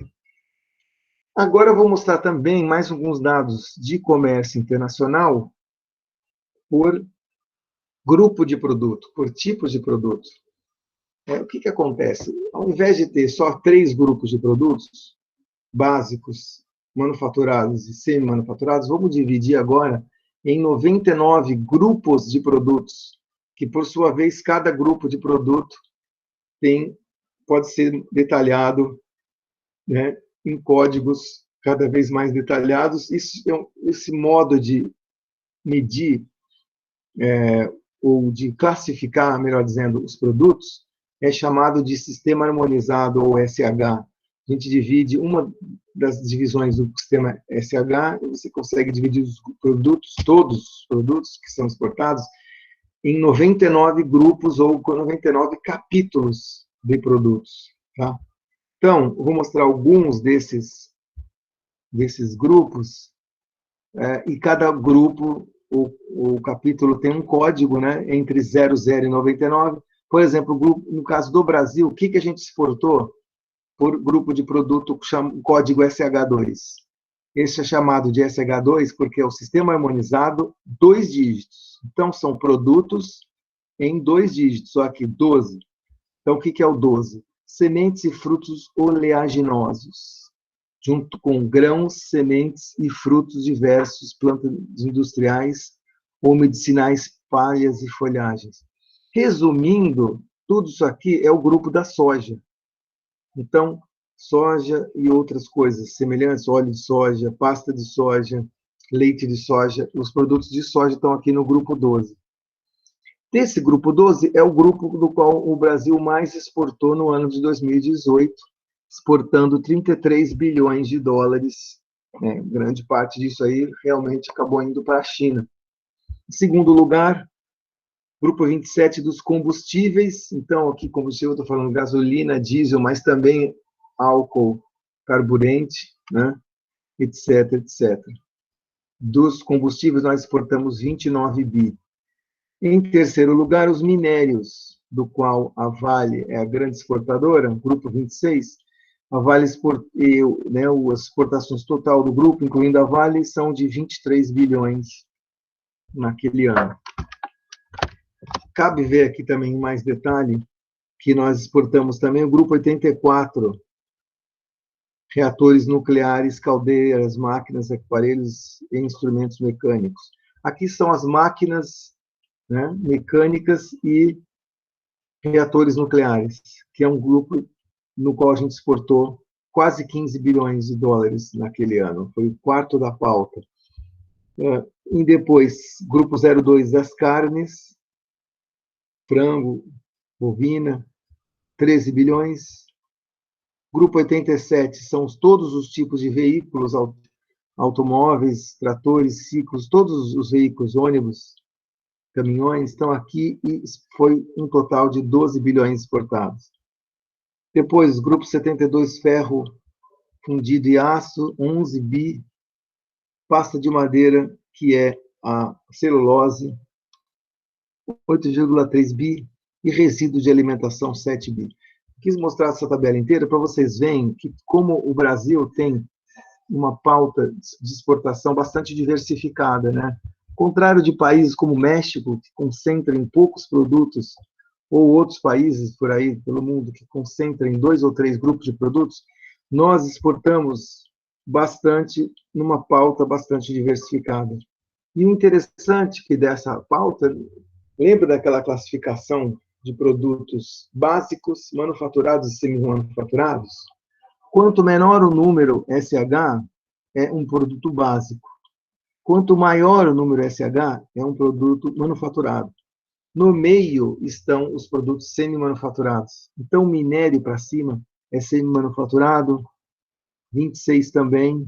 Agora eu vou mostrar também mais alguns dados de comércio internacional por grupo de produto, por tipos de produto. O que acontece? Ao invés de ter só 3 grupos de produtos, básicos, manufaturados e semi-manufaturados, vamos dividir agora em 99 grupos de produtos, que, por sua vez, cada grupo de produto pode ser detalhado, né, em códigos cada vez mais detalhados. Esse modo de medir, ou de classificar, melhor dizendo, os produtos, é chamado de Sistema Harmonizado, ou SH. A gente divide uma das divisões do sistema SH, você consegue dividir os produtos, todos os produtos que são exportados, em 99 grupos ou 99 capítulos de produtos. Tá? Então, vou mostrar alguns desses grupos, e cada grupo, o capítulo tem um código, né, entre 00 e 99. Por exemplo, no caso do Brasil, o que a gente exportou por grupo de produto código SH2? Esse é chamado de SH2 porque é o sistema harmonizado 2 dígitos. Então, são produtos em 2 dígitos, só aqui 12. Então, o que é o 12? Sementes e frutos oleaginosos, junto com grãos, sementes e frutos diversos, plantas industriais ou medicinais, palhas e folhagens. Resumindo, tudo isso aqui é o grupo da soja. Então, soja e outras coisas semelhantes, óleo de soja, pasta de soja, leite de soja, os produtos de soja estão aqui no grupo 12. Desse grupo 12 é o grupo do qual o Brasil mais exportou no ano de 2018, exportando 33 bilhões de dólares. Grande parte disso aí realmente acabou indo para a China. Em segundo lugar, grupo 27 dos combustíveis. Então, aqui combustível, estou falando gasolina, diesel, mas também álcool, carburante, né? etc, etc. Dos combustíveis, nós exportamos 29 bi. Em terceiro lugar, os minérios, do qual a Vale é a grande exportadora, grupo 26. A Vale exportou, né, as exportações total do grupo, incluindo a Vale, são de 23 bilhões naquele ano. Cabe ver aqui também mais detalhe, que nós exportamos também o grupo 84, reatores nucleares, caldeiras, máquinas, aparelhos e instrumentos mecânicos. Aqui são as máquinas, né, mecânicas e reatores nucleares, que é um grupo no qual a gente exportou quase 15 bilhões de dólares naquele ano. Foi o quarto da pauta. E depois, grupo 02 das carnes, frango, bovina, 13 bilhões. Grupo 87 são todos os tipos de veículos, automóveis, tratores, ciclos, todos os veículos, ônibus, caminhões estão aqui, e foi um total de 12 bilhões exportados. Depois, grupo 72, ferro fundido e aço, 11 bi. Pasta de madeira, que é a celulose, 8,3 bi. E resíduo de alimentação, 7 bi. Quis mostrar essa tabela inteira para vocês verem que como o Brasil tem uma pauta de exportação bastante diversificada, né? Contrário de países como o México, que concentra em poucos produtos, ou outros países por aí pelo mundo que concentram em 2 ou 3 grupos de produtos, nós exportamos bastante numa pauta bastante diversificada. E o interessante que dessa pauta, lembra daquela classificação de produtos básicos, manufaturados e semi-manufaturados? Quanto menor o número SH, é um produto básico. Quanto maior o número SH, é um produto manufaturado. No meio estão os produtos semi-manufaturados. Então, minério para cima é semi-manufaturado, 26 também,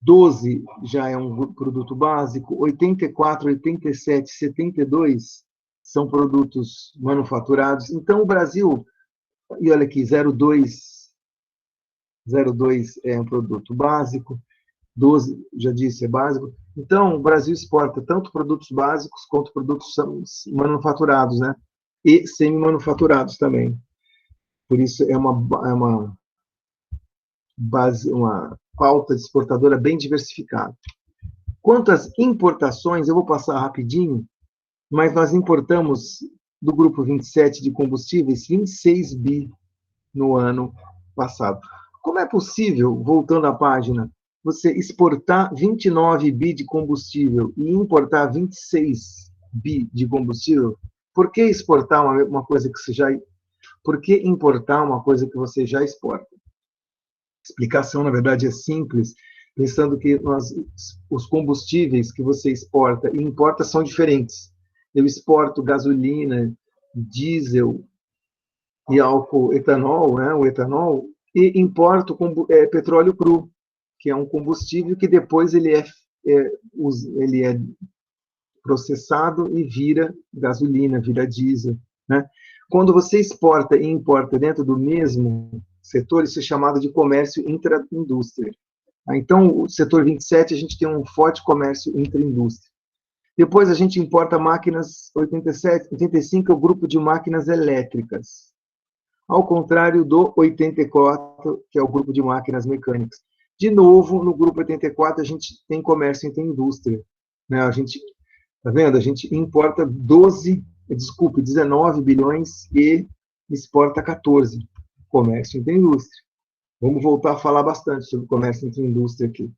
12 já é um produto básico, 84, 87, 72 são produtos manufaturados. Então, o Brasil, e olha aqui, 02 é um produto básico, 12, já disse, é básico. Então, o Brasil exporta tanto produtos básicos quanto produtos manufaturados, né? E semi-manufaturados também. Por isso, é uma base, uma pauta de exportadora bem diversificada. Quanto às importações, eu vou passar rapidinho, mas nós importamos do grupo 27 de combustíveis 26 bi no ano passado. Como é possível, voltando à página, você exportar 29 bi de combustível e importar 26 bi de combustível? Por que exportar uma coisa que você já... Por que importar uma coisa que você já exporta? A explicação, na verdade, é simples, pensando que os combustíveis que você exporta e importa são diferentes. Eu exporto gasolina, diesel e álcool etanol, né, o etanol, e importo petróleo cru, que é um combustível que depois ele é processado e vira gasolina, vira diesel, né? Quando você exporta e importa dentro do mesmo setor, isso é chamado de comércio intra-indústria. Então, o setor 27, a gente tem um forte comércio intra-indústria. Depois, a gente importa máquinas 87, 85 é o grupo de máquinas elétricas, ao contrário do 84, que é o grupo de máquinas mecânicas. De novo, no grupo 84, a gente tem comércio intra-indústria, né? A gente, tá vendo? A gente importa 19 bilhões e exporta 14. Comércio intra-indústria. Vamos voltar a falar bastante sobre comércio intra-indústria aqui.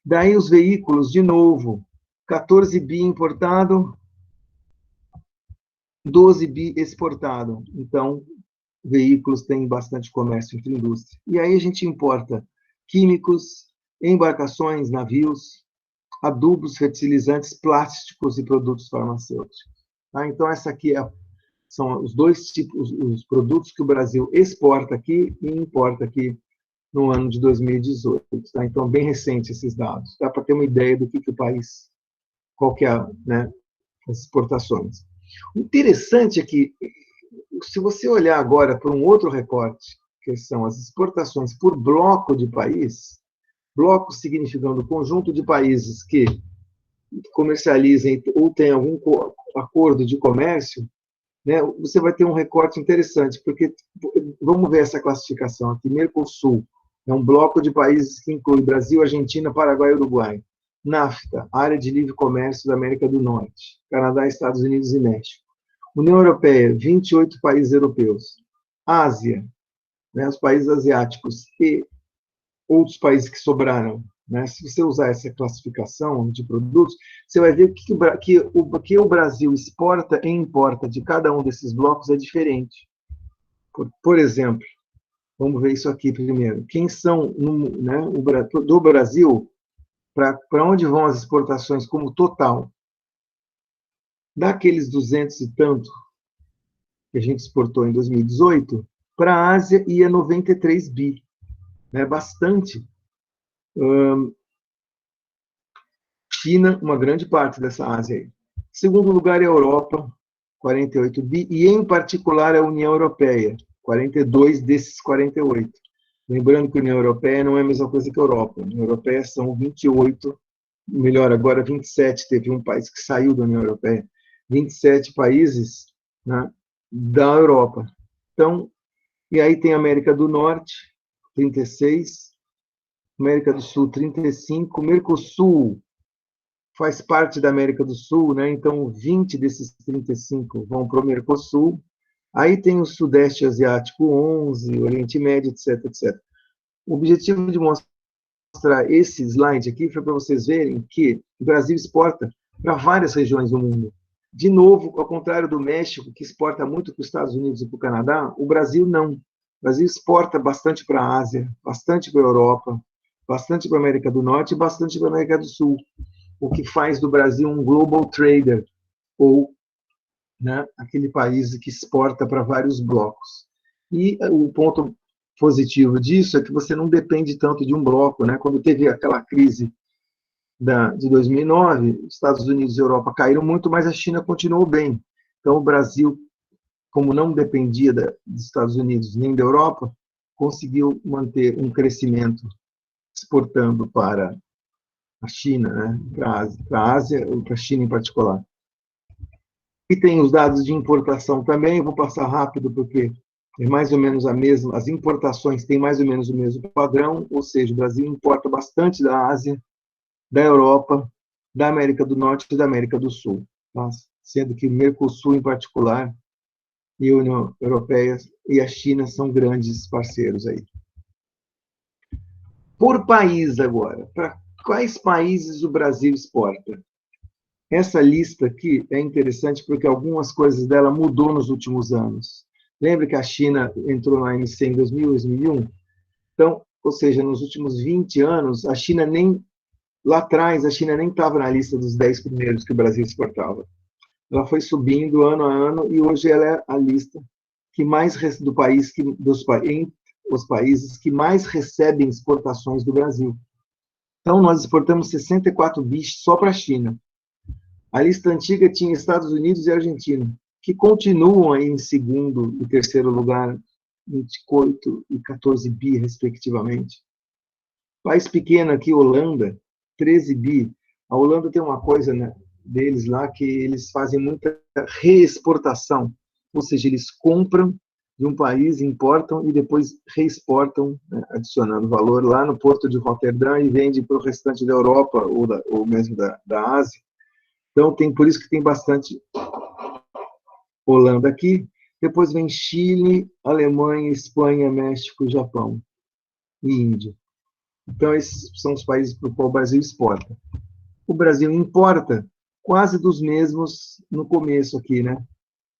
Daí os veículos, de novo, 14 bi importado, 12 bi exportado. Então, veículos têm bastante comércio intra-indústria. E aí a gente importa químicos, embarcações, navios, adubos, fertilizantes, plásticos e produtos farmacêuticos. Tá? Então, essa aqui são os dois tipos, os produtos que o Brasil exporta aqui e importa aqui no ano de 2018. Tá? Então, bem recente esses dados. Dá para ter uma ideia do que o país, qual que é, né, as exportações. O interessante é que, se você olhar agora para um outro recorte, que são as exportações por bloco de país, bloco significando conjunto de países que comercializem ou têm algum acordo de comércio, né, você vai ter um recorte interessante, porque vamos ver essa classificação aqui. Mercosul é um bloco de países que inclui Brasil, Argentina, Paraguai e Uruguai. NAFTA, área de livre comércio da América do Norte, Canadá, Estados Unidos e México. União Europeia, 28 países europeus. Ásia, né, os países asiáticos e outros países que sobraram. Né? Se você usar essa classificação de produtos, você vai ver que o Brasil exporta e importa de cada um desses blocos é diferente. Por exemplo, vamos ver isso aqui primeiro. Quem são, né, do Brasil, para onde vão as exportações como total? Daqueles 200 e tanto que a gente exportou em 2018, para a Ásia ia 93 bi. Né, bastante. China, uma grande parte dessa Ásia aí. Segundo lugar é a Europa, 48 bi, e em particular a União Europeia, 42 desses 48. Lembrando que a União Europeia não é a mesma coisa que a Europa. A União Europeia são 28, melhor, agora 27, teve um país que saiu da União Europeia, 27 países, né, da Europa. Então, e aí tem a América do Norte, 36, América do Sul, 35, Mercosul faz parte da América do Sul, né? Então 20 desses 35 vão para o Mercosul. Aí tem o Sudeste Asiático, 11, Oriente Médio, etc, etc. O objetivo de mostrar esse slide aqui foi para vocês verem que o Brasil exporta para várias regiões do mundo. De novo, ao contrário do México, que exporta muito para os Estados Unidos e para o Canadá, o Brasil não. O Brasil exporta bastante para a Ásia, bastante para a Europa, bastante para a América do Norte e bastante para a América do Sul, o que faz do Brasil um global trader, ou, né, aquele país que exporta para vários blocos. E o ponto positivo disso é que você não depende tanto de um bloco, né? Quando teve aquela crise de 2009, Estados Unidos e Europa caíram muito, mas a China continuou bem. Então, o Brasil, como não dependia dos Estados Unidos nem da Europa, conseguiu manter um crescimento exportando para a China, né? Para a Ásia, ou para a China em particular. E tem os dados de importação também, eu vou passar rápido porque é mais ou menos a mesma, as importações têm mais ou menos o mesmo padrão, ou seja, o Brasil importa bastante da Ásia, da Europa, da América do Norte e da América do Sul, tá? Sendo que o Mercosul, em particular, e a União Europeia e a China são grandes parceiros aí. Por país agora, para quais países o Brasil exporta? Essa lista aqui é interessante porque algumas coisas dela mudou nos últimos anos. Lembra que a China entrou na OMC em 2000, 2001? Então, ou seja, nos últimos 20 anos, a China nem lá atrás, a China nem estava na lista dos 10 primeiros que o Brasil exportava. Ela foi subindo ano a ano e hoje ela é a lista que mais do país os países que mais recebem exportações do Brasil. Então nós exportamos 64 bi só para a China. A lista antiga tinha Estados Unidos e Argentina, que continuam aí em segundo e terceiro lugar, 28 e 14 bi respectivamente. País pequeno aqui, Holanda, 13 bi. A Holanda tem uma coisa, né, deles lá que eles fazem muita reexportação, ou seja, eles compram de um país, importam e depois reexportam, né, adicionando valor lá no porto de Roterdã e vende para o restante da Europa ou mesmo da Ásia. Então, por isso que tem bastante Holanda aqui. Depois vem Chile, Alemanha, Espanha, México, Japão e Índia. Então, esses são os países para os quais o Brasil exporta. O Brasil importa quase dos mesmos no começo aqui, né?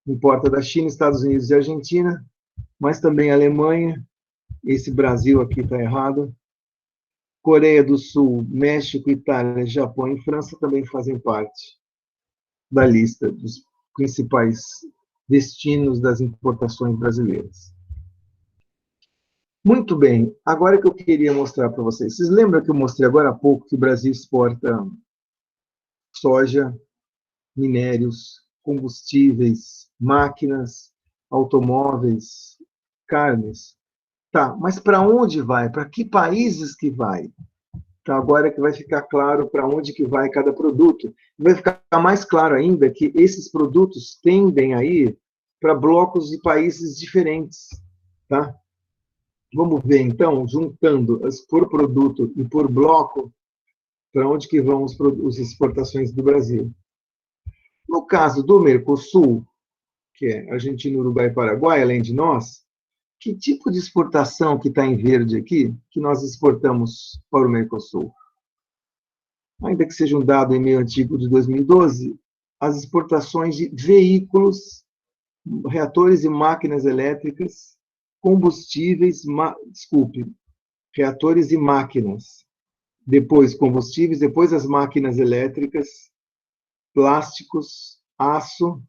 Importa da China, Estados Unidos e Argentina, mas também Alemanha, esse Brasil aqui está errado, Coreia do Sul, México, Itália, Japão e França também fazem parte da lista dos principais destinos das importações brasileiras. Muito bem, agora que eu queria mostrar para vocês. Vocês lembram que eu mostrei agora há pouco que o Brasil exporta soja, minérios, combustíveis, máquinas, automóveis, carnes? Tá, mas para onde vai? Para que países que vai? Então, agora que vai ficar claro para onde que vai cada produto. Vai ficar mais claro ainda que esses produtos tendem a ir para blocos de países diferentes, tá? Vamos ver, então, juntando por produto e por bloco, para onde que vão as exportações do Brasil. No caso do Mercosul, que é Argentina, Uruguai e Paraguai, além de nós, que tipo de exportação que está em verde aqui, que nós exportamos para o Mercosul? Ainda que seja um dado em meio antigo de 2012, as exportações de veículos, reatores e máquinas elétricas, combustíveis, reatores e máquinas, depois combustíveis, depois as máquinas elétricas, plásticos, aço,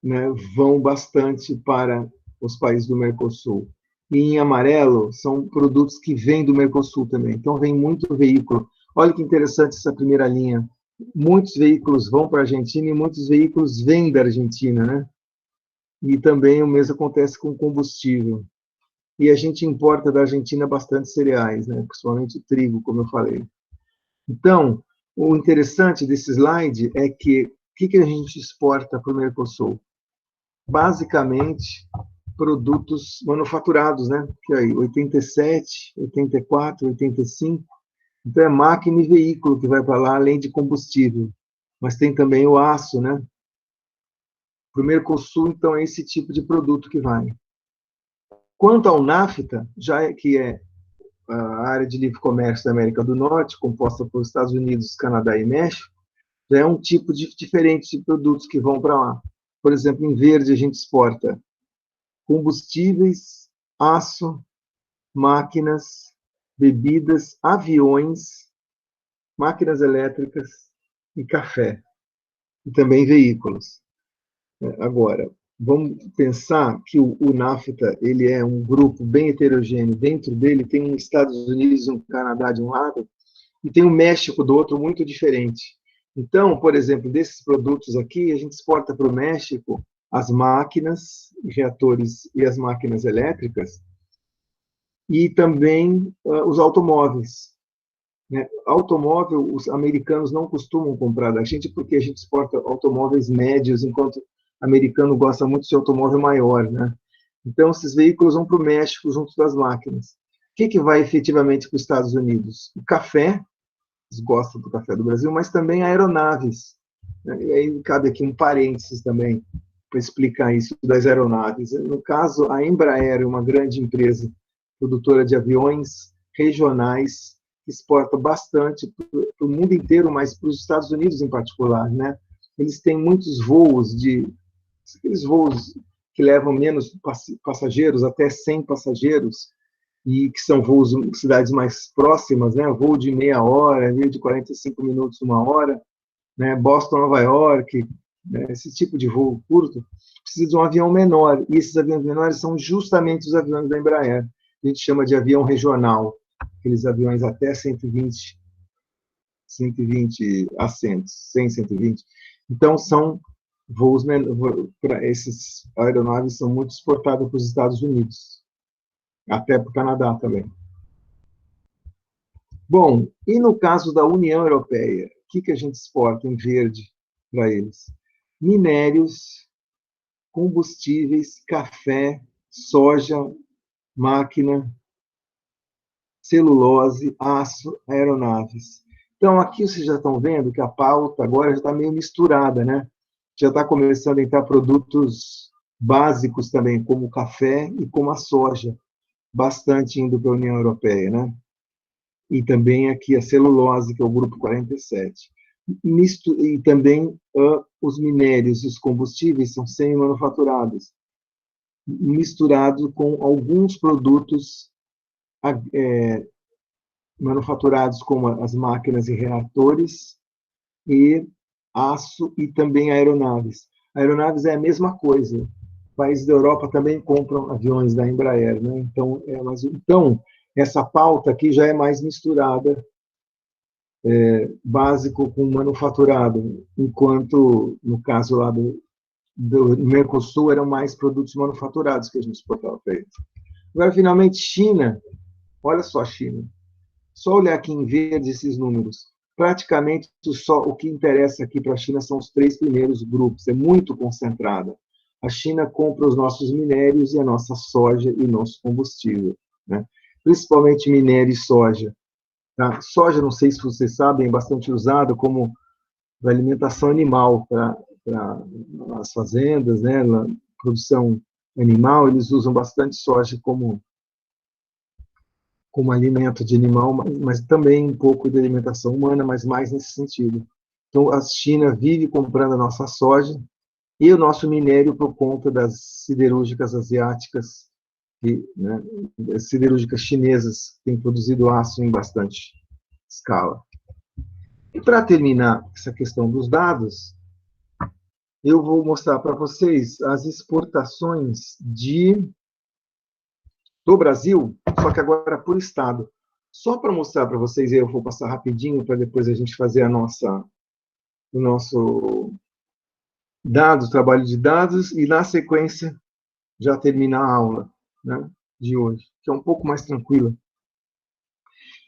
né, vão bastante para os países do Mercosul. E em amarelo são produtos que vêm do Mercosul também. Então vem muito veículo. Olha que interessante essa primeira linha. Muitos veículos vão para a Argentina e muitos veículos vêm da Argentina, né? E também o mesmo acontece com combustível. E a gente importa da Argentina bastante cereais, né? Principalmente trigo, como eu falei. Então, o interessante desse slide é que o que a gente exporta para o Mercosul? Basicamente, produtos manufaturados, né? Que aí, 87, 84, 85. Então, é máquina e veículo que vai para lá, além de combustível. Mas tem também o aço, né? Para o Mercosul, então, é esse tipo de produto que vai. Quanto ao NAFTA, que é a área de livre comércio da América do Norte, composta por Estados Unidos, Canadá e México, já é um tipo diferente de produtos que vão para lá. Por exemplo, em verde a gente exporta combustíveis, aço, máquinas, bebidas, aviões, máquinas elétricas e café, e também veículos. Agora, vamos pensar que o NAFTA ele é um grupo bem heterogêneo. Dentro dele tem os Estados Unidos e um Canadá de um lado, e tem o México do outro, muito diferente. Então, por exemplo, desses produtos aqui, a gente exporta para o México as máquinas, reatores e as máquinas elétricas, e também os automóveis. Né? Automóvel, os americanos não costumam comprar da gente, porque a gente exporta automóveis médios, enquanto o americano gosta muito de automóvel maior. Né? Então, esses veículos vão para o México junto das máquinas. O que vai efetivamente para os Estados Unidos? O café, eles gostam do café do Brasil, mas também aeronaves. Né? E aí cabe aqui um parênteses também para explicar isso das aeronaves. No caso, a Embraer é uma grande empresa produtora de aviões regionais, que exporta bastante para o mundo inteiro, mas para os Estados Unidos em particular. Né? Eles têm muitos voos, aqueles voos que levam menos passageiros, até 100 passageiros, e que são voos em cidades mais próximas, né? Voo de meia hora, voo de 45 minutos, uma hora, né? Boston, Nova York, né? Esse tipo de voo curto precisa de um avião menor, e esses aviões menores são justamente os aviões da Embraer. A gente chama de avião regional, aqueles aviões até 120 assentos, 100, 120. Então, são voos para esses aeronaves são muito exportadas para os Estados Unidos, até para o Canadá também. Bom, e no caso da União Europeia, o que a gente exporta em verde para eles? Minérios, combustíveis, café, soja, máquina, celulose, aço, aeronaves. Então, aqui vocês já estão vendo que a pauta agora já está meio misturada, né? Já está começando a entrar produtos básicos também, como o café e como a soja, bastante indo para a União Europeia, né? E também aqui a celulose, que é o grupo 47. E também os minérios e os combustíveis são semi-manufaturados, misturado com alguns produtos manufaturados, como as máquinas e reatores, e aço e também aeronaves. Aeronaves é a mesma coisa. Países da Europa também compram aviões da Embraer, né? Então, essa pauta aqui já é mais misturada, básico com manufaturado, enquanto no caso lá do Mercosul eram mais produtos manufaturados que a gente exportava para eles. Agora, finalmente, China. Olha só, China. Só olhar aqui em verde esses números. Praticamente só o que interessa aqui para a China são os 3 primeiros grupos. É muito concentrada. A China compra os nossos minérios e a nossa soja e nosso combustível, né? Principalmente minério e soja. Tá? Soja, não sei se vocês sabem, é bastante usado como alimentação animal para as fazendas, né? Na produção animal, eles usam bastante soja como alimento de animal, mas também um pouco de alimentação humana, mas mais nesse sentido. Então, a China vive comprando a nossa soja e o nosso minério por conta das siderúrgicas asiáticas, né, siderúrgicas chinesas, que têm produzido aço em bastante escala. E para terminar essa questão dos dados, eu vou mostrar para vocês as exportações do Brasil, só que agora por estado. Só para mostrar para vocês, eu vou passar rapidinho para depois a gente fazer a nossa o nosso trabalho de dados, e na sequência já terminar a aula, né, de hoje, que é um pouco mais tranquila.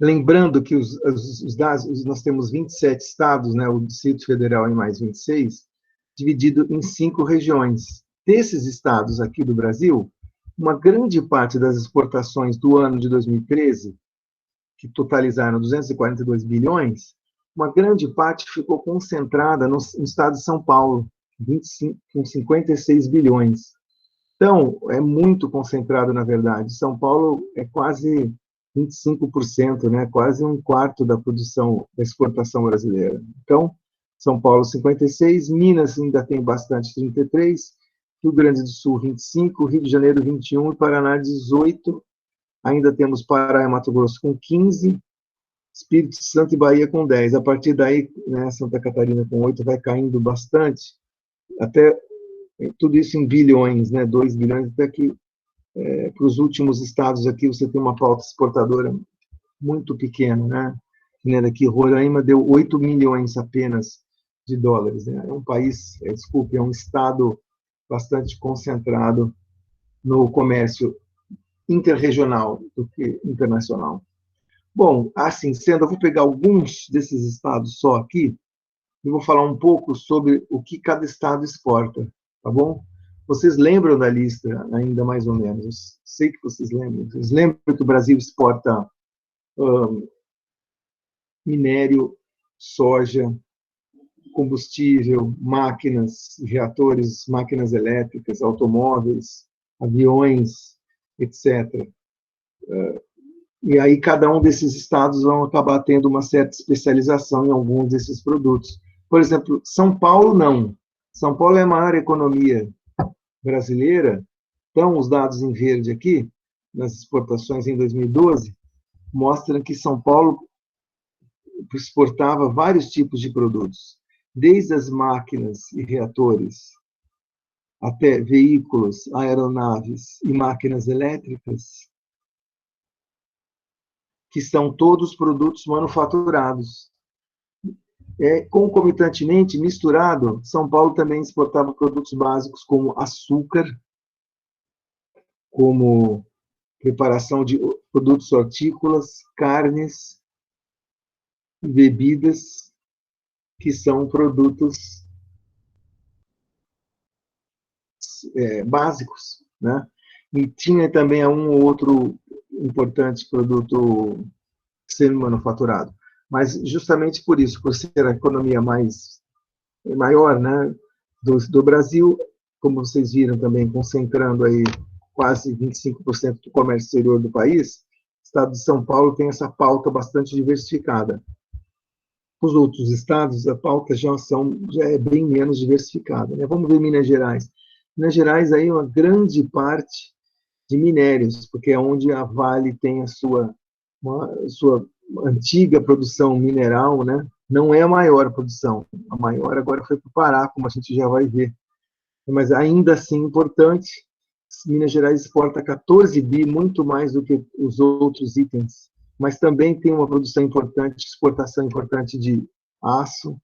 Lembrando que os dados, nós temos 27 estados, né, o Distrito Federal em mais 26, dividido em 5 regiões. Desses estados aqui do Brasil, uma grande parte das exportações do ano de 2013, que totalizaram 242 bilhões, uma grande parte ficou concentrada no estado de São Paulo, 25, com 56 bilhões. Então, é muito concentrado, na verdade. São Paulo é quase 25%, né? Quase um quarto da produção, da exportação brasileira. Então, São Paulo 56, Minas ainda tem bastante, 33, Rio Grande do Sul 25, Rio de Janeiro 21 e Paraná 18. Ainda temos Pará e Mato Grosso com 15, Espírito Santo e Bahia com 10. A partir daí, né, Santa Catarina com 8 vai caindo bastante, até tudo isso em bilhões, né, 2 bilhões, até que para os últimos estados aqui você tem uma pauta exportadora muito pequena, né? Aqui, Roraima deu 8 milhões apenas de dólares. Né? É um país, desculpe, é um estado bastante concentrado no comércio interregional do que internacional. Bom, assim sendo, eu vou pegar alguns desses estados só aqui e vou falar um pouco sobre o que cada estado exporta, tá bom? Vocês lembram da lista ainda mais ou menos? Eu sei que vocês lembram. Vocês lembram que o Brasil exporta minério, soja, combustível, máquinas, reatores, máquinas elétricas, automóveis, aviões, etc. E aí cada um desses estados vão acabar tendo uma certa especialização em alguns desses produtos. Por exemplo, São Paulo não. São Paulo é a maior economia brasileira. Então, os dados em verde aqui, nas exportações em 2012, mostram que São Paulo exportava vários tipos de produtos, desde as máquinas e reatores, até veículos, aeronaves e máquinas elétricas, que são todos produtos manufaturados. Concomitantemente, misturado, São Paulo também exportava produtos básicos como açúcar, como preparação de produtos hortícolas, carnes, bebidas, que são produtos básicos, né? E tinha também um ou outro importante produto sendo manufaturado. Mas justamente por isso, por ser a economia maior, né, do Brasil, como vocês viram também, concentrando aí quase 25% do comércio exterior do país, o estado de São Paulo tem essa pauta bastante diversificada. Os outros estados, a pauta já é bem menos diversificada. Né? Vamos ver Minas Gerais. Minas Gerais aí é uma grande parte de minérios, porque é onde a Vale tem a sua antiga produção mineral, né? Não é a maior produção. A maior agora foi para o Pará, como a gente já vai ver. Mas ainda assim importante, Minas Gerais exporta 14 bi, muito mais do que os outros itens. Mas também tem uma produção importante, exportação importante de aço,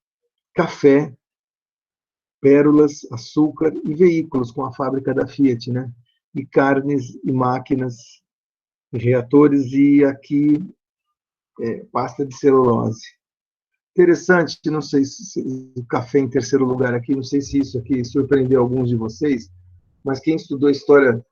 café, pérolas, açúcar e veículos, com a fábrica da Fiat, né? E carnes e máquinas, reatores e aqui pasta de celulose. Interessante, não sei se o café em terceiro lugar aqui, não sei se isso aqui surpreendeu alguns de vocês, mas quem estudou história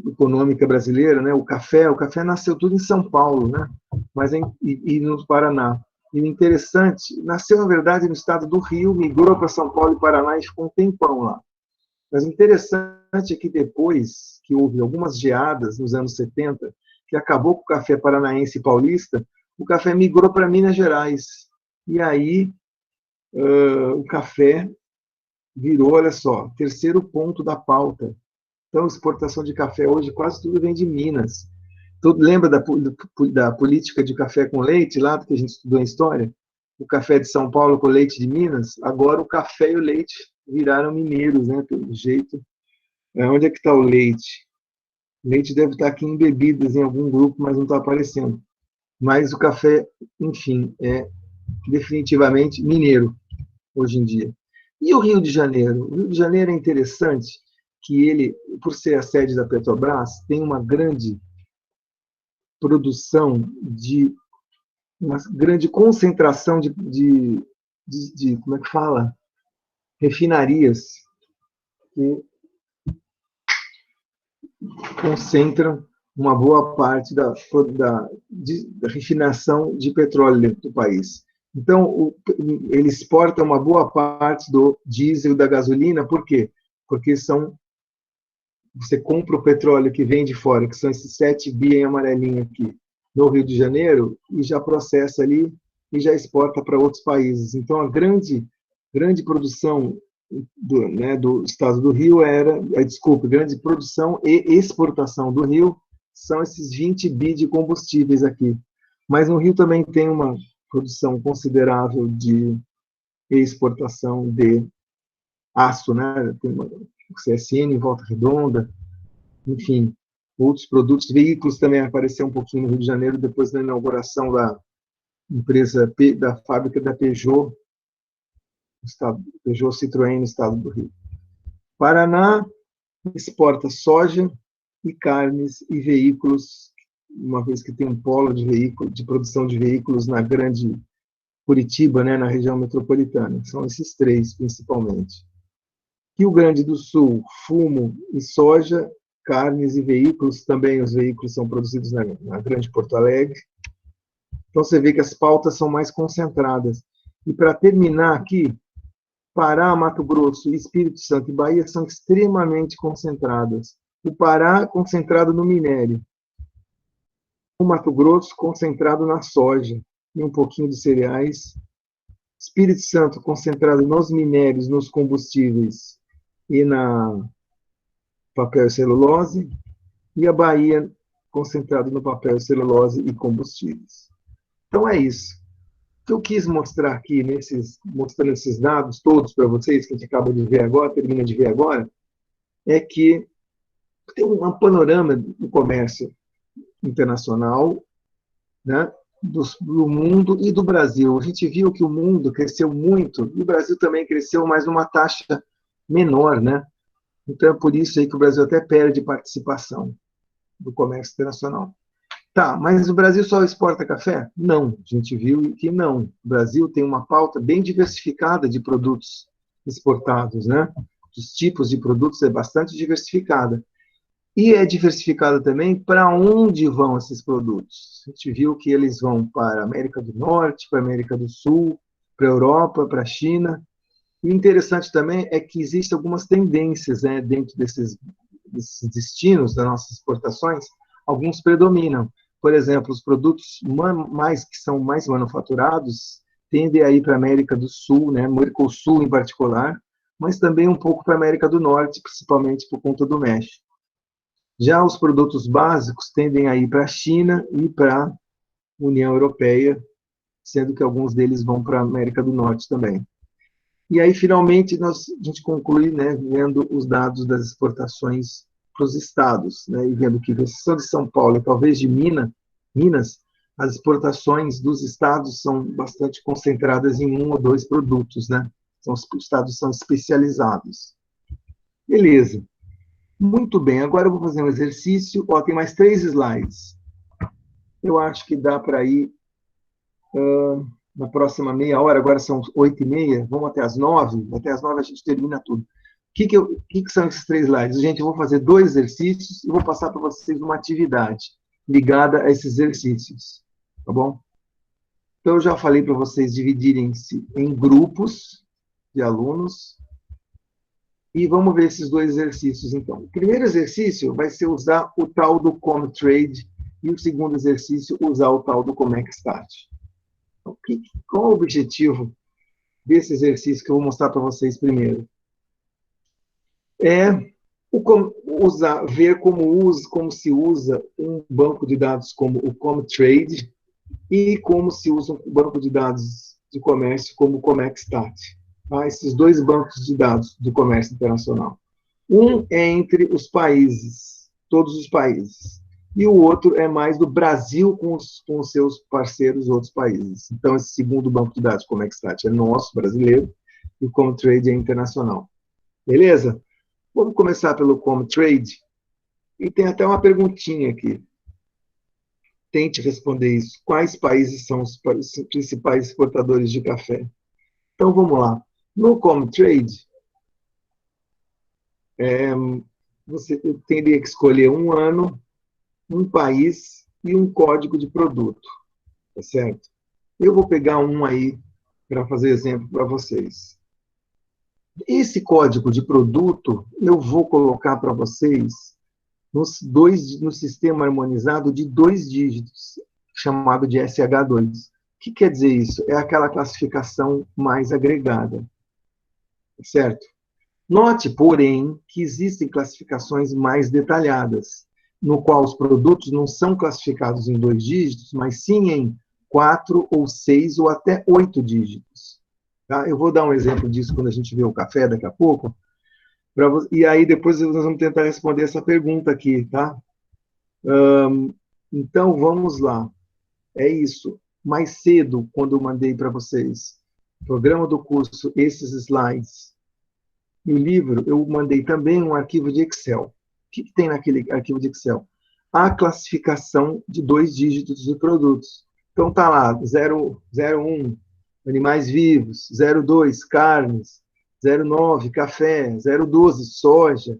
econômica brasileira, né, o café nasceu tudo em São Paulo, né, mas e no Paraná. E o interessante, nasceu, na verdade, no estado do Rio, migrou para São Paulo e Paraná e ficou um tempão lá. Mas o interessante é que depois que houve algumas geadas nos anos 70, que acabou com o café paranaense e paulista, o café migrou para Minas Gerais. E aí o café virou, olha só, terceiro ponto da pauta. Então, exportação de café hoje quase tudo vem de Minas. Lembra da política de café com leite, lá que a gente estudou em história? O café de São Paulo com leite de Minas? Agora o café e o leite viraram mineiros, né? Pelo jeito. Onde é que está o leite? O leite deve estar aqui em bebidas, em algum grupo, mas não está aparecendo. Mas o café, enfim, é definitivamente mineiro. hoje em dia. E o Rio de Janeiro? O Rio de Janeiro é interessante que ele, por ser a sede da Petrobras, tem uma grande produção uma grande concentração como é que fala? Refinarias que concentram uma boa parte da refinação de petróleo dentro do país. Então, ele exporta uma boa parte do diesel e da gasolina, por quê? Porque você compra o petróleo que vem de fora, que são esses 7 bi em amarelinho aqui, no Rio de Janeiro, e já processa ali e já exporta para outros países. Então, a grande produção do estado do Rio grande produção e exportação do Rio são esses 20 bi de combustíveis aqui. Mas no Rio também tem uma produção considerável de exportação de aço, né? Tem o CSN em Volta Redonda, enfim, outros produtos, veículos também apareceram um pouquinho no Rio de Janeiro depois da inauguração da empresa, da fábrica da Peugeot, Peugeot Citroën no estado do Rio. Paraná exporta soja e carnes e veículos, uma vez que tem um polo de produção de veículos na grande Curitiba, né, na região metropolitana. São esses 3, principalmente. Rio Grande do Sul, fumo e soja, carnes e veículos, também os veículos são produzidos na grande Porto Alegre. Então, você vê que as pautas são mais concentradas. E, para terminar aqui, Pará, Mato Grosso, Espírito Santo e Bahia são extremamente concentradas. O Pará, concentrado no minério. O Mato Grosso, concentrado na soja e um pouquinho de cereais. Espírito Santo, concentrado nos minérios, nos combustíveis e na papel e celulose. E a Bahia, concentrado no papel, celulose e combustíveis. Então, é isso. O que eu quis mostrar aqui, mostrando esses dados todos para vocês, que a gente acaba de ver agora, termina de ver agora, é que tem um panorama do comércio internacional, né, do mundo e do Brasil. A gente viu que o mundo cresceu muito, e o Brasil também cresceu, mas numa taxa menor, né? Então, é por isso aí que o Brasil até perde participação do comércio internacional. Tá, mas o Brasil só exporta café? Não, a gente viu que não. O Brasil tem uma pauta bem diversificada de produtos exportados, né? Os tipos de produtos é bastante diversificada. E é diversificada também para onde vão esses produtos. A gente viu que eles vão para a América do Norte, para a América do Sul, para a Europa, para a China. E o interessante também é que existem algumas tendências, né, dentro desses destinos das nossas exportações, alguns predominam. Por exemplo, os produtos que são mais manufaturados tendem a ir para a América do Sul, né, Mercosul em particular, mas também um pouco para a América do Norte, principalmente por conta do México. Já os produtos básicos tendem a ir para a China e para a União Europeia, sendo que alguns deles vão para a América do Norte também. E aí, finalmente, a gente conclui, né, vendo os dados das exportações para os estados, né, e vendo que, exceção de São Paulo e talvez de Minas, as exportações dos estados são bastante concentradas em 1 ou 2 produtos, né? Os estados são especializados. Beleza. Muito bem, agora eu vou fazer um exercício. Tem mais 3 slides. Eu acho que dá para ir na próxima meia hora, agora são 8h30, vamos até as 9, até as 9 a gente termina tudo. O que são esses 3 slides? Gente, eu vou fazer 2 exercícios e vou passar para vocês uma atividade ligada a esses exercícios, tá bom? Então, eu já falei para vocês dividirem-se em grupos de alunos, e vamos ver esses 2 exercícios, então. O primeiro exercício vai ser usar o tal do ComTrade, e o segundo exercício, usar o tal do ComExStat. Então, qual é o objetivo desse exercício que eu vou mostrar para vocês primeiro? É ver como se usa um banco de dados como o ComTrade e como se usa um banco de dados de comércio como o ComExStat. Tá? Esses 2 bancos de dados do comércio internacional. Um é entre os países, todos os países, e o outro é mais do Brasil com os seus parceiros outros países. Então, esse segundo banco de dados, ComExStat, é nosso, brasileiro, e o Comtrade é internacional. Beleza? Vamos começar pelo Comtrade. E tem até uma perguntinha aqui. Tente responder isso. Quais países são os principais exportadores de café? Então, vamos lá. No Comtrade, você teria que escolher um ano, um país e um código de produto. Tá certo? Eu vou pegar um aí para fazer exemplo para vocês. Esse código de produto, eu vou colocar para vocês no sistema harmonizado de 2 dígitos, chamado de SH2. O que quer dizer isso? É aquela classificação mais agregada, certo? Note, porém, que existem classificações mais detalhadas, no qual os produtos não são classificados em 2 dígitos, mas sim em 4 ou 6 ou até 8 dígitos. Tá? Eu vou dar um exemplo disso quando a gente vê o café daqui a pouco, e aí depois nós vamos tentar responder essa pergunta aqui, tá? Então, vamos lá. É isso. Mais cedo, quando eu mandei para vocês o programa do curso, esses slides, e o livro, eu mandei também um arquivo de Excel. O que tem naquele arquivo de Excel? A classificação de 2 dígitos de produtos. Então, está lá, 001, animais vivos, 02, carnes, 09, café, 012, soja,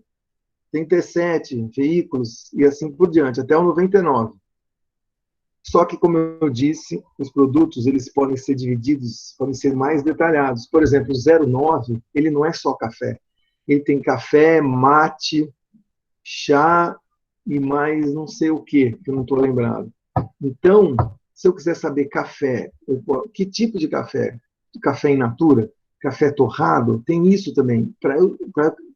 37, veículos, e assim por diante, até o 99. Só que, como eu disse, os produtos eles podem ser divididos, podem ser mais detalhados. Por exemplo, o 09, ele não é só café. Ele tem café, mate, chá e mais não sei o que eu não estou lembrado. Então, se eu quiser saber café, que tipo de café? Café in natura? Café torrado? Tem isso também. Para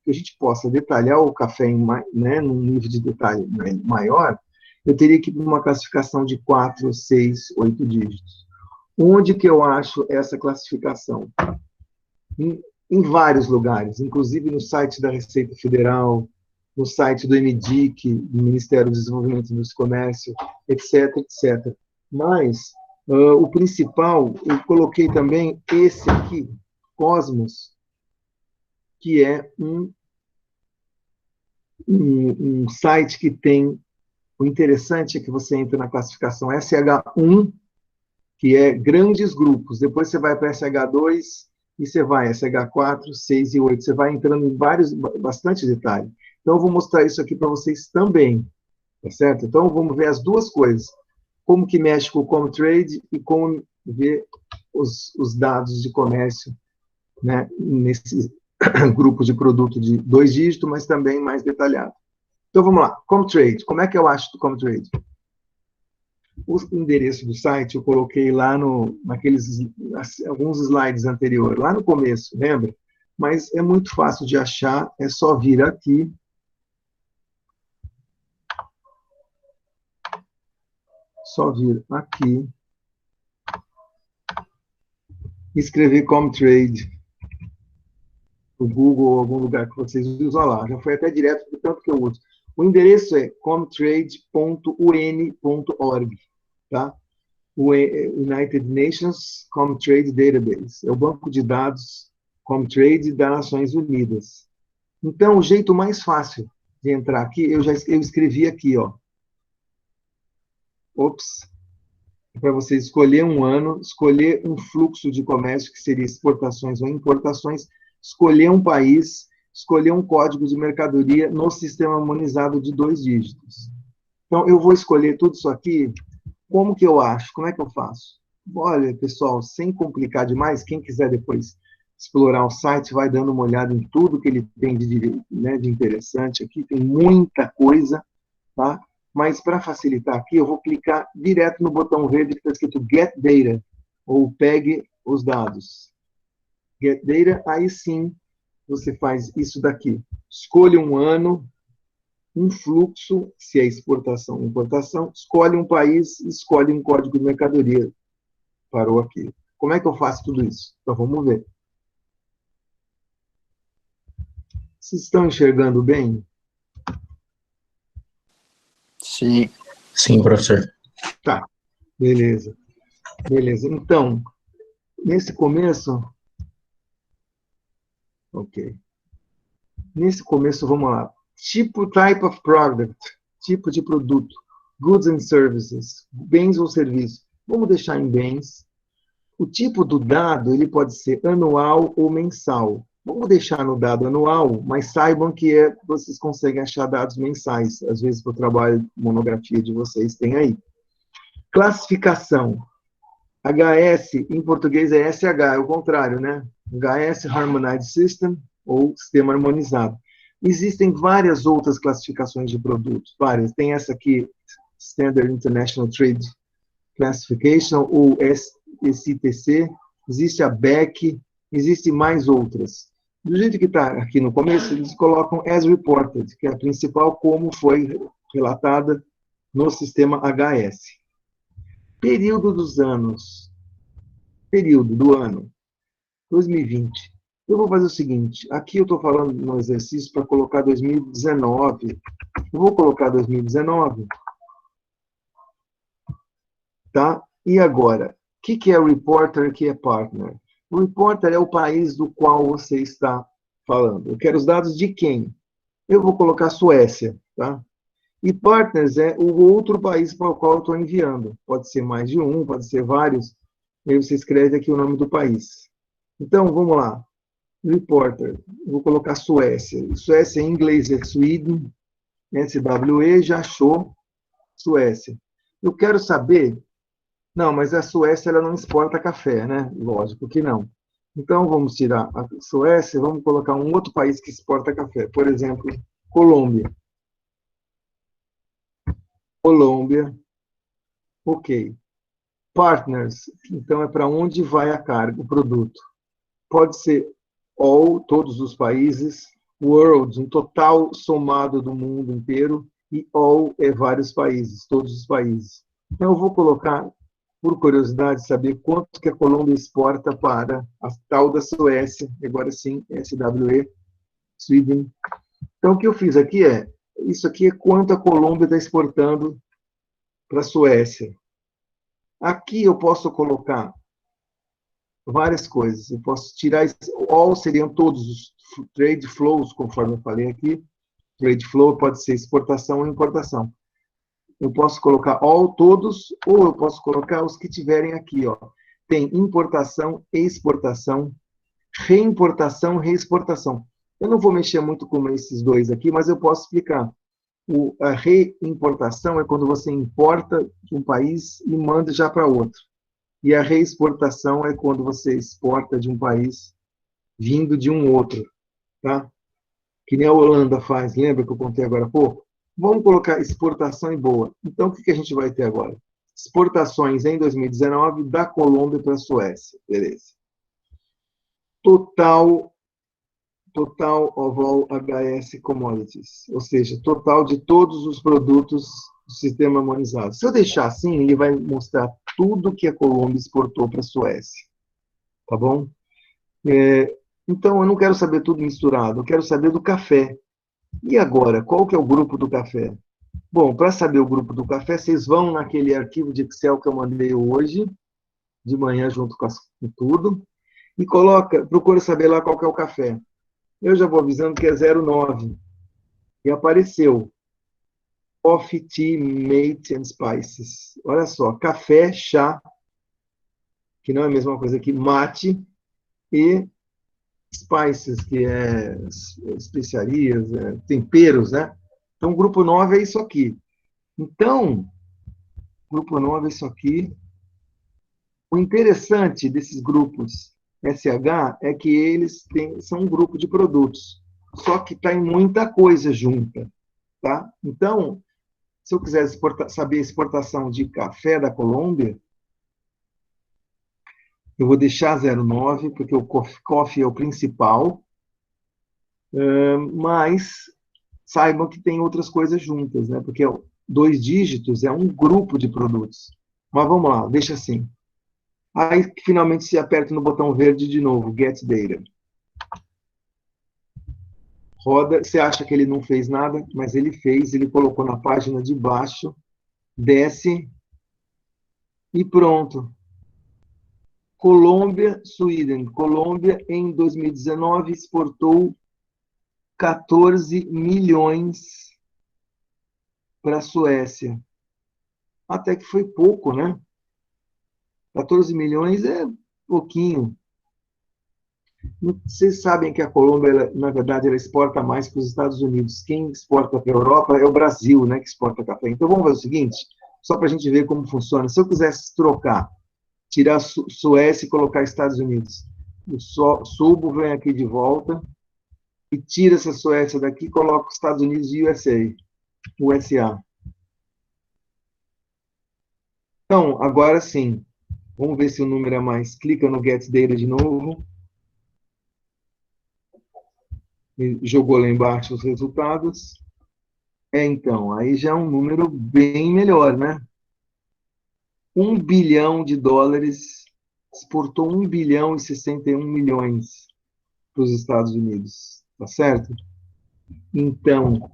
que a gente possa detalhar o café num nível de detalhe maior, eu teria que ir para uma classificação de 4, 6, 8 dígitos. Onde que eu acho essa classificação? Em vários lugares, inclusive no site da Receita Federal, no site do MDIC, do Ministério do Desenvolvimento do Comércio, etc, etc. Mas o principal, eu coloquei também esse aqui, Cosmos, que é um site que tem. O interessante é que você entra na classificação SH1, que é grandes grupos. Depois você vai para SH2 e você vai SH4, 6 e 8. Você vai entrando em bastante detalhe. Então, eu vou mostrar isso aqui para vocês também, tá certo? Então, vamos ver as duas coisas. Como que mexe com o Comtrade e como ver os dados de comércio, né, nesse grupo de produto de 2 dígitos, mas também mais detalhado. Então, vamos lá. Comtrade. Como é que eu acho do Comtrade? O endereço do site eu coloquei lá alguns slides anteriores, lá no começo, lembra? Mas é muito fácil de achar, é só vir aqui. Só vir aqui. Escrever Comtrade no Google ou algum lugar que vocês usam lá. Já foi até direto do tanto que eu uso. O endereço é comtrade.un.org, tá? O United Nations Comtrade Database. É o banco de dados Comtrade das Nações Unidas. Então, o jeito mais fácil de entrar aqui, eu escrevi aqui, ó. Ops. Para você escolher um ano, escolher um fluxo de comércio, que seria exportações ou importações, escolher um país, escolher um código de mercadoria no sistema harmonizado de 2 dígitos. Então, eu vou escolher tudo isso aqui. Como que eu acho? Como é que eu faço? Olha, pessoal, sem complicar demais, quem quiser depois explorar o site, vai dando uma olhada em tudo que ele tem de interessante aqui, tem muita coisa, tá? Mas para facilitar aqui, eu vou clicar direto no botão verde que está escrito Get Data, ou pegue os dados. Get Data, aí sim você faz isso daqui. Escolha um ano, um fluxo, se é exportação ou importação, escolhe um país, escolhe um código de mercadoria. Parou aqui. Como é que eu faço tudo isso? Então, vamos ver. Vocês estão enxergando bem? Sim. Sim, professor. Tá, beleza. Beleza. Então, nesse começo, Ok. Nesse começo, vamos lá. Type of product, tipo de produto. Goods and services, bens ou serviços. Vamos deixar em bens. O tipo do dado, ele pode ser anual ou mensal. Vamos deixar no dado anual, mas saibam que vocês conseguem achar dados mensais. Às vezes, para o trabalho, monografia de vocês, tem aí. Classificação. HS, em português, é SH, é o contrário, né? HS, Harmonized System, ou Sistema Harmonizado. Existem várias outras classificações de produtos, várias. Tem essa aqui, Standard International Trade Classification, ou SITC, existe a BEC, existem mais outras. Do jeito que está aqui no começo, eles colocam as reported, que é a principal, como foi relatada no sistema HS. Período dos anos. Período do ano. 2020. Eu vou fazer o seguinte, aqui eu estou falando no exercício para colocar 2019. Eu vou colocar 2019. Tá? E agora, o que é reporter e o que é partner? O reporter é o país do qual você está falando. Eu quero os dados de quem? Eu vou colocar Suécia, tá? E partners é o outro país para o qual eu estou enviando. Pode ser mais de um, pode ser vários. E aí você escreve aqui o nome do país. Então, vamos lá. Reporter. Eu vou colocar Suécia. Suécia em inglês é Sweden. SWE, já achou. Suécia. Eu quero saber... Não, mas a Suécia ela não exporta café, né? Lógico que não. Então, vamos tirar a Suécia, vamos colocar um outro país que exporta café. Por exemplo, Colômbia. Colômbia. Ok. Partners. Então, é para onde vai a carga, o produto. Pode ser all, todos os países. World, um total somado do mundo inteiro. E all é vários países, todos os países. Então, eu vou colocar, por curiosidade, saber quanto que a Colômbia exporta para a tal da Suécia, agora sim, SWE, Sweden. Então, o que eu fiz aqui isso aqui é quanto a Colômbia está exportando para a Suécia. Aqui eu posso colocar várias coisas. Eu posso tirar, all seriam todos os trade flows, conforme eu falei aqui. Trade flow pode ser exportação ou importação. Eu posso colocar all, todos, ou eu posso colocar os que tiverem aqui, ó. Tem importação, exportação, reimportação, reexportação. Eu não vou mexer muito com esses dois aqui, mas eu posso explicar. A reimportação é quando você importa de um país e manda já para outro. E a reexportação é quando você exporta de um país vindo de um outro, tá? Que nem a Holanda faz, lembra que eu contei agora há pouco? Vamos colocar exportação em boa. Então, o que a gente vai ter agora? Exportações em 2019 da Colômbia para a Suécia. Beleza. Total of all HS commodities. Ou seja, total de todos os produtos do sistema harmonizado. Se eu deixar assim, ele vai mostrar tudo que a Colômbia exportou para a Suécia. Tá bom? Então, eu não quero saber tudo misturado. Eu quero saber do café. E agora, qual que é o grupo do café? Bom, para saber o grupo do café, vocês vão naquele arquivo de Excel que eu mandei hoje, de manhã, junto com tudo, e procura saber lá qual que é o café. Eu já vou avisando que é 09. E apareceu. Coffee, tea, mate and spices. Olha só, café, chá, que não é a mesma coisa que mate, e spices, que é especiarias, temperos, né? Então, o grupo 9 é isso aqui. Então, grupo 9 é isso aqui. O interessante desses grupos SH é que eles são um grupo de produtos, só que está em muita coisa junta, tá? Então, se eu quiser saber a exportação de café da Colômbia, eu vou deixar 09, porque o coffee é o principal, mas saibam que tem outras coisas juntas, né? Porque 2 dígitos é um grupo de produtos. Mas vamos lá, deixa assim. Aí, finalmente, se aperta no botão verde de novo, Get Data. Roda, você acha que ele não fez nada, mas ele fez, ele colocou na página de baixo, desce e pronto. Colômbia, Sweden. Colômbia, em 2019, exportou 14 milhões para a Suécia. Até que foi pouco, né? 14 milhões é pouquinho. Vocês sabem que a Colômbia, na verdade, ela exporta mais para os Estados Unidos. Quem exporta para a Europa é o Brasil, né, que exporta café. Então, vamos fazer o seguinte, só para a gente ver como funciona. Se eu quisesse trocar, tirar Suécia e colocar Estados Unidos, eu só subo, venho aqui de volta e tira essa Suécia daqui e coloco Estados Unidos e USA. Então, agora sim, vamos ver se o número é mais. Clica no Get Data de novo. E jogou lá embaixo os resultados. Então, aí já é um número bem melhor, né? 1 bilhão de dólares, exportou 1 bilhão e 61 milhões para os Estados Unidos, tá certo? Então,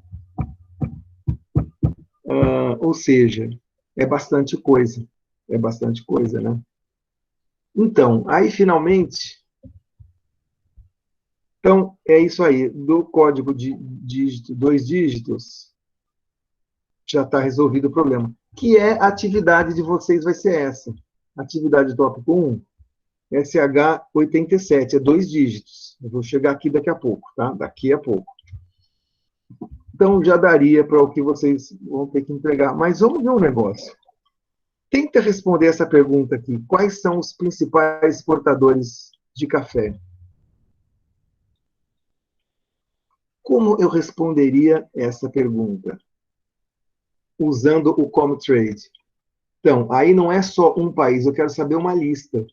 ou seja, é bastante coisa, né? Então, aí finalmente, então é isso aí, do código de dígito, 2 dígitos, já está resolvido o problema. Que é a atividade de vocês vai ser essa. Atividade tópico 1, SH87, é 2 dígitos. Eu vou chegar aqui daqui a pouco, tá? Daqui a pouco. Então, já daria para o que vocês vão ter que entregar. Mas vamos ver um negócio. Tenta responder essa pergunta aqui. Quais são os principais exportadores de café? Como eu responderia essa pergunta? Usando o Comtrade. Então, aí não é só um país, eu quero saber uma lista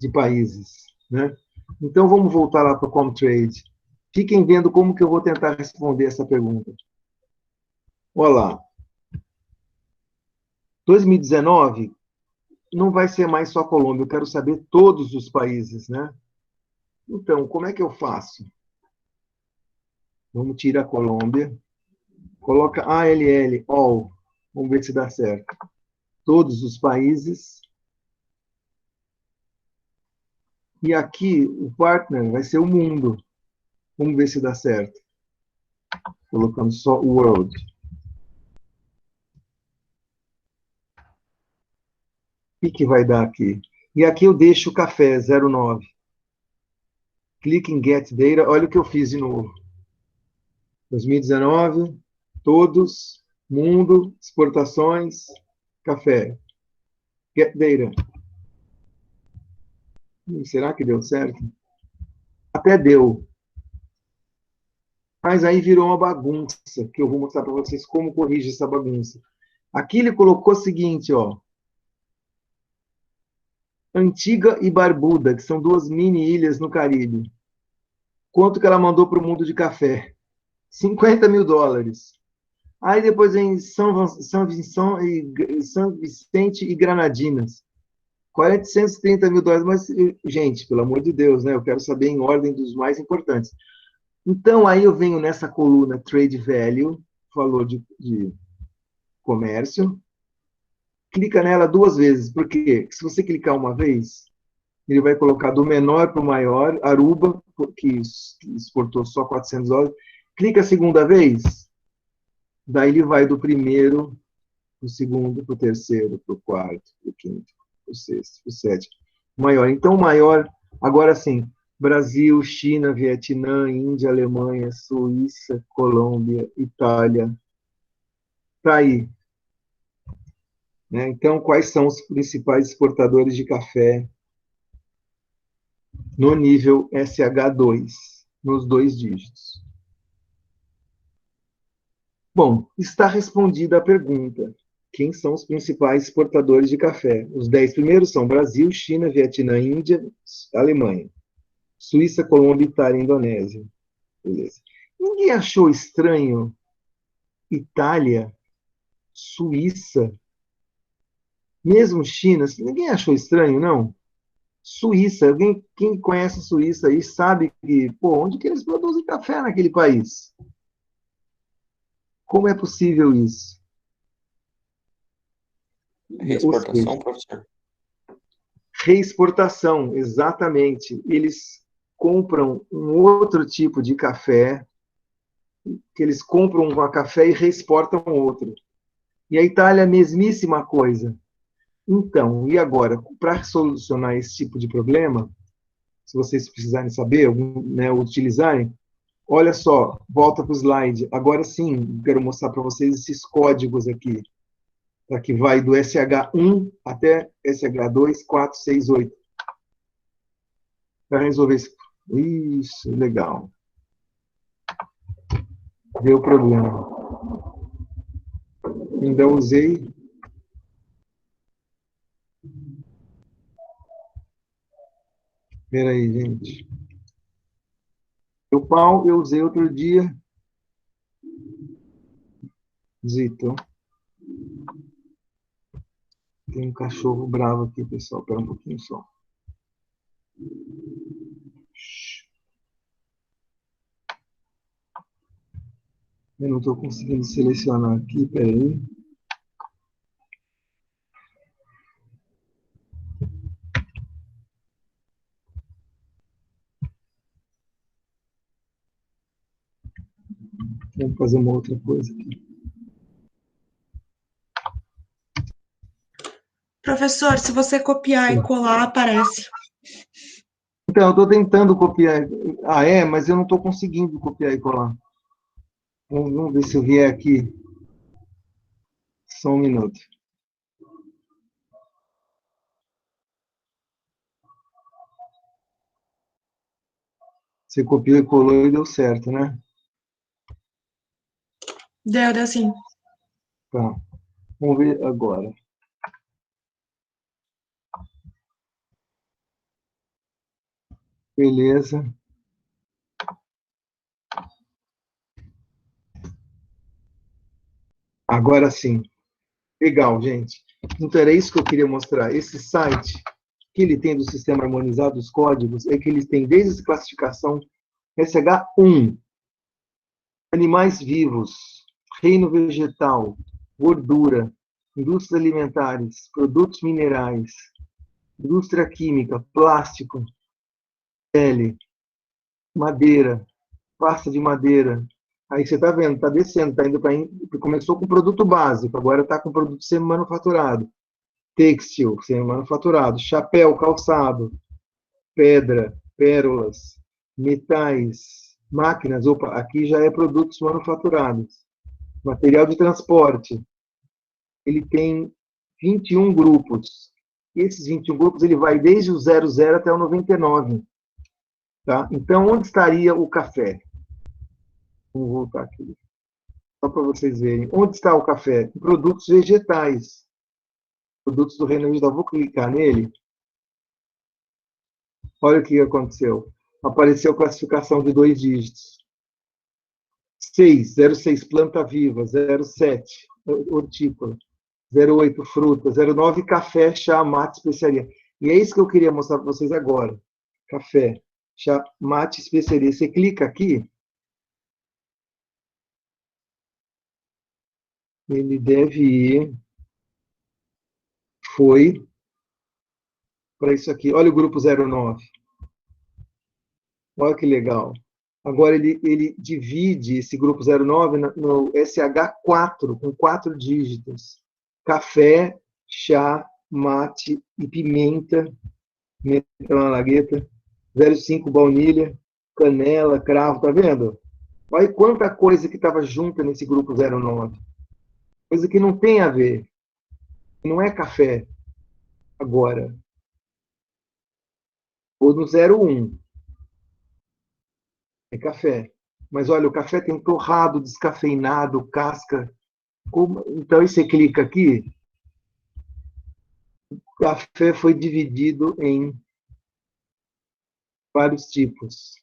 de países, né? Então, vamos voltar lá para o Comtrade. Fiquem vendo como que eu vou tentar responder essa pergunta. Olha lá. 2019 não vai ser mais só Colômbia, eu quero saber todos os países, né? Então, como é que eu faço? Vamos tirar a Colômbia. Coloca ALL, all. Vamos ver se dá certo. Todos os países. E aqui, o partner vai ser o mundo. Vamos ver se dá certo. Colocando só world. O que vai dar aqui? E aqui eu deixo o café, 09. Clique em Get Data. Olha o que eu fiz de novo. 2019, todos, mundo, exportações, café. Get Data. Será que deu certo? Até deu. Mas aí virou uma bagunça, que eu vou mostrar para vocês como corrige essa bagunça. Aqui ele colocou o seguinte, ó. Antiga e Barbuda, que são 2 mini-ilhas no Caribe. Quanto que ela mandou para o mundo de café? 50 mil dólares. Aí depois vem São Vicente e Granadinas. 430 mil dólares. Mas, gente, pelo amor de Deus, né? Eu quero saber em ordem dos mais importantes. Então, aí eu venho nessa coluna Trade Value, falou de comércio, clica nela 2 vezes, porque se você clicar uma vez, ele vai colocar do menor para o maior, Aruba, que exportou só 400 dólares, clica a segunda vez, daí ele vai do primeiro para o segundo, para o terceiro, para o quarto, para o quinto, para o sexto, para o sétimo. Maior. Então, maior, agora sim, Brasil, China, Vietnã, Índia, Alemanha, Suíça, Colômbia, Itália. Está aí. Né? Então, quais são os principais exportadores de café no nível SH2, nos 2 dígitos? Bom, está respondida a pergunta. Quem são os principais exportadores de café? Os 10 primeiros são Brasil, China, Vietnã, Índia, Alemanha. Suíça, Colômbia, Itália e Indonésia. Beleza. Ninguém achou estranho Itália, Suíça, mesmo China? Ninguém achou estranho, não? Suíça, quem conhece a Suíça aí sabe que, pô, onde que eles produzem café naquele país? Como é possível isso? Ou Exportação, seja, professor? Reexportação, exatamente. Eles compram um outro tipo de café, que eles compram um café e reexportam outro. E a Itália, a mesmíssima coisa. Então, e agora, para solucionar esse tipo de problema, se vocês precisarem saber, né, utilizarem, olha só, volta para o slide. Agora sim, quero mostrar para vocês esses códigos aqui, tá, que vai do SH1 até SH2, 4, 6, 8. Para resolver isso. Isso, legal. Deu o problema. Ainda usei. Espera aí, gente. O pau eu usei outro dia. Zito. Tem um cachorro bravo aqui, pessoal. Espera um pouquinho só. Eu não estou conseguindo selecionar aqui, peraí. Vamos fazer uma outra coisa aqui. Professor, se você copiar e colar, aparece. Então, eu estou tentando copiar. Ah, é? Mas eu não estou conseguindo copiar e colar. Vamos ver se eu vier aqui. Só um minuto. Você copiou e colou e deu certo, né? Deu sim. Tá. Vamos ver agora. Beleza. Agora sim. Legal, gente. Então, era isso que eu queria mostrar. Esse site que ele tem do sistema harmonizado dos códigos é que eles têm desde a classificação SH1, animais vivos, reino vegetal, gordura, indústrias alimentares, produtos minerais, indústria química, plástico, pele, madeira, pasta de madeira. Aí você está vendo, está descendo, está indo para. Começou com produto básico, agora está com produto semi-manufaturado. Têxtil, semi-manufaturado. Chapéu, calçado, pedra, pérolas, metais, máquinas. Opa, aqui já é produtos manufaturados. Material de transporte. Ele tem 21 grupos. E esses 21 grupos, ele vai desde o 00 até o 99. Tá? Então, onde estaria o café? Vamos voltar aqui. Só para vocês verem. Onde está o café? Em produtos vegetais. Produtos do Reino Unido. Vou clicar nele. Olha o que aconteceu. Apareceu classificação de 2 dígitos. 6, 06, planta viva. 07, hortícola. 08, fruta. 09, café, chá, mate, especiaria. E é isso que eu queria mostrar para vocês agora. Café, chá, mate, especiaria. Você clica aqui, ele deve ir, foi para isso aqui. Olha o grupo 09. Olha que legal. Agora ele divide esse grupo 09 no SH4, com 4 dígitos. Café, chá, mate e pimenta, pimenta malagueta, 05 baunilha, canela, cravo, tá vendo? Olha quanta coisa que estava junta nesse grupo 09. Coisa que não tem a ver. Não é café agora. Ou no 01. É café. Mas olha, o café tem torrado, descafeinado, casca. Então, aí você clica aqui, o café foi dividido em vários tipos.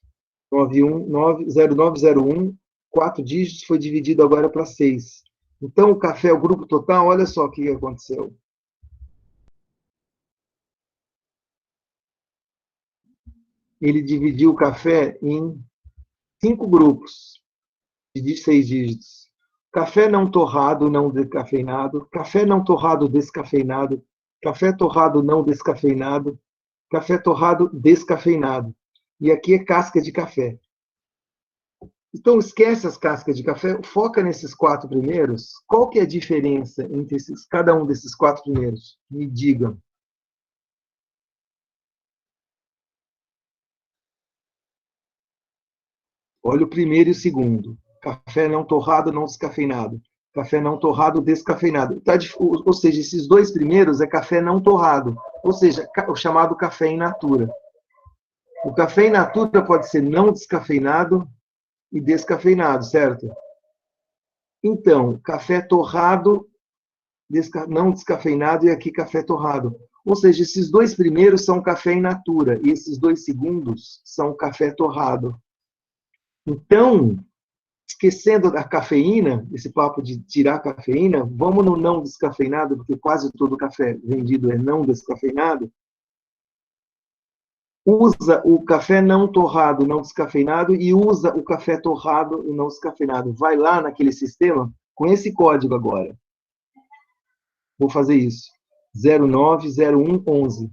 0901, 4 dígitos, foi dividido agora para 6. Então, o café, o grupo total, olha só o que aconteceu. Ele dividiu o café em 5 grupos de 6 dígitos. Café não torrado, não descafeinado. Café não torrado, descafeinado. Café torrado, não descafeinado. café torrado descafeinado. E aqui é casca de café. Então, esquece as cascas de café, foca nesses 4 primeiros. Qual que é a diferença entre cada um desses 4 primeiros? Me digam. Olha o primeiro e o segundo. Café não torrado, não descafeinado. Café não torrado, descafeinado. Ou seja, esses 2 primeiros é café não torrado. Ou seja, o chamado café in natura. O café in natura pode ser não descafeinado e descafeinado, certo? Então, café torrado, não descafeinado, e aqui café torrado. Ou seja, esses 2 primeiros são café in natura, e esses 2 segundos são café torrado. Então, esquecendo da cafeína, esse papo de tirar a cafeína, vamos no não descafeinado, porque quase todo café vendido é não descafeinado. Usa o café não torrado, não descafeinado, e usa o café torrado e não descafeinado. Vai lá naquele sistema com esse código agora. Vou fazer isso. 090111.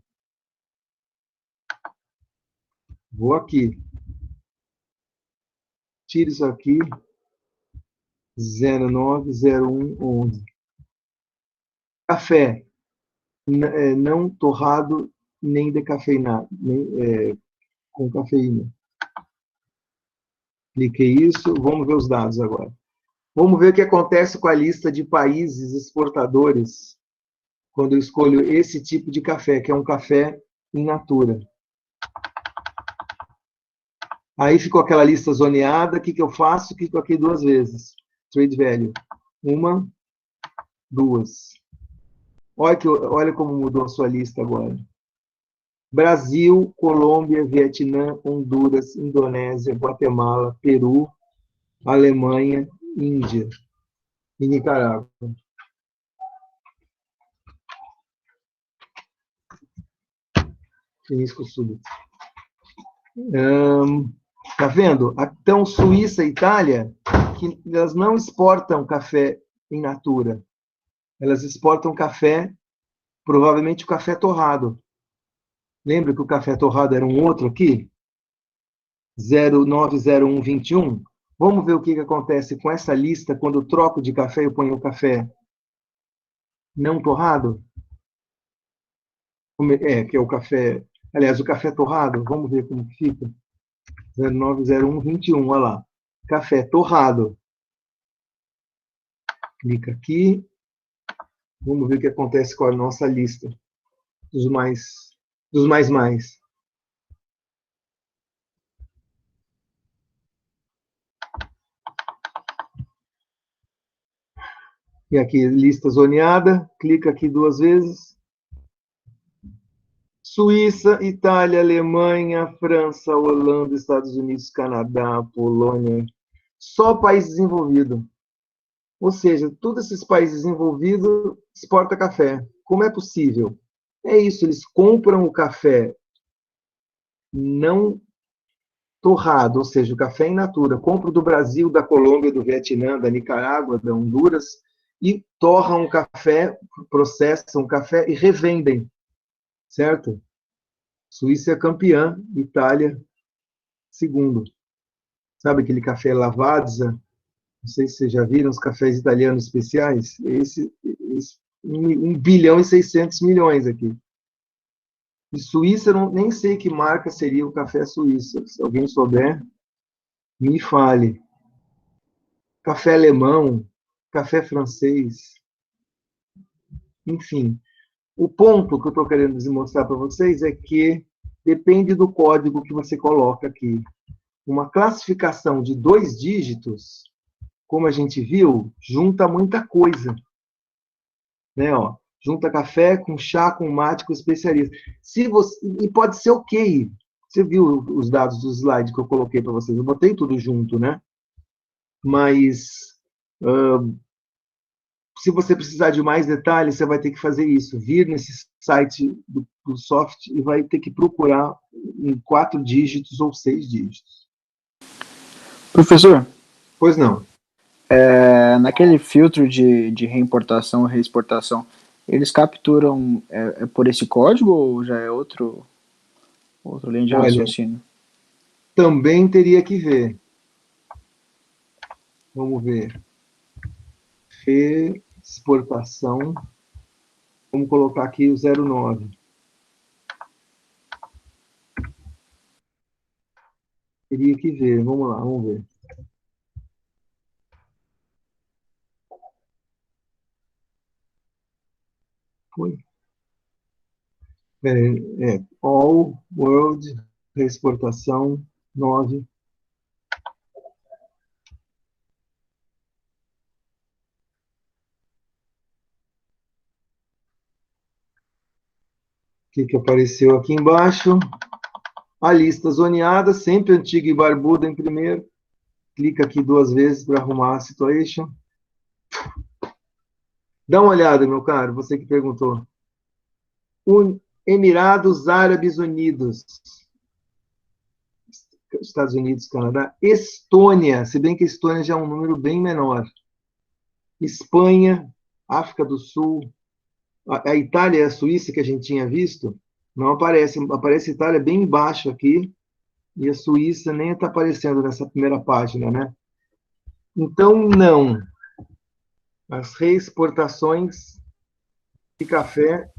Vou aqui. Tira isso aqui. 090111. Café não torrado nem decafeinado, nem com cafeína. Cliquei isso, vamos ver os dados agora. Vamos ver o que acontece com a lista de países exportadores quando eu escolho esse tipo de café, que é um café in natura. Aí ficou aquela lista zoneada, o que eu faço? Clico aqui 2 vezes. Trade Value. 1, 2. Olha como mudou a sua lista agora. Brasil, Colômbia, Vietnã, Honduras, Indonésia, Guatemala, Peru, Alemanha, Índia e Nicarágua. Finisco súbito. Tá vendo? Então, Suíça e Itália, que elas não exportam café in natura. Elas exportam café, provavelmente o café torrado. Lembra que o café torrado era um outro aqui? 090121. Vamos ver o que acontece com essa lista quando eu troco de café e eu ponho o café não torrado? Que é o café... Aliás, o café torrado, vamos ver como fica. 090121, olha lá. Café torrado. Clica aqui. Vamos ver o que acontece com a nossa lista dos mais. E aqui, lista zoneada. Clica aqui 2 vezes. Suíça, Itália, Alemanha, França, Holanda, Estados Unidos, Canadá, Polônia. Só país desenvolvido. Ou seja, todos esses países desenvolvidos exportam café. Como é possível? É isso, eles compram o café não torrado, ou seja, o café in natura. Compram do Brasil, da Colômbia, do Vietnã, da Nicarágua, da Honduras, e torram o café, processam o café e revendem. Certo? Suíça é campeã, Itália, segundo. Sabe aquele café Lavazza? Não sei se vocês já viram os cafés italianos especiais. Esse 1 bilhão e 600 milhões aqui. E Suíça, eu nem sei que marca seria o café suíço. Se alguém souber, me fale. Café alemão, café francês. Enfim, o ponto que eu estou querendo mostrar para vocês é que depende do código que você coloca aqui. Uma classificação de 2 dígitos, como a gente viu, junta muita coisa. Né, ó? Junta café com chá, com mate, com especiarias. E pode ser ok. Você viu os dados do slide que eu coloquei para vocês? Eu botei tudo junto, né? Mas se você precisar de mais detalhes, você vai ter que fazer isso. Vir nesse site do soft e vai ter que procurar em 4 dígitos ou 6 dígitos. Professor? Pois não. Naquele filtro de reimportação e reexportação, eles capturam por esse código ou já é outro? Outra linha de Olha, raciocínio. também teria que ver. Vamos ver. Exportação. Vamos colocar aqui o 09. Teria que ver. Vamos lá, vamos ver. Foi. All World Exportação 9. O que apareceu aqui embaixo? A lista zoneada, sempre antiga e barbuda em primeiro. Clica aqui 2 vezes para arrumar a situation. Dá uma olhada, meu caro, você que perguntou. Emirados Árabes Unidos. Estados Unidos, Canadá. Estônia, se bem que a Estônia já é um número bem menor. Espanha, África do Sul. A Itália e a Suíça, que a gente tinha visto, não aparece. Aparece a Itália bem embaixo aqui. E a Suíça nem está aparecendo nessa primeira página, né? Então, não. As reexportações de café.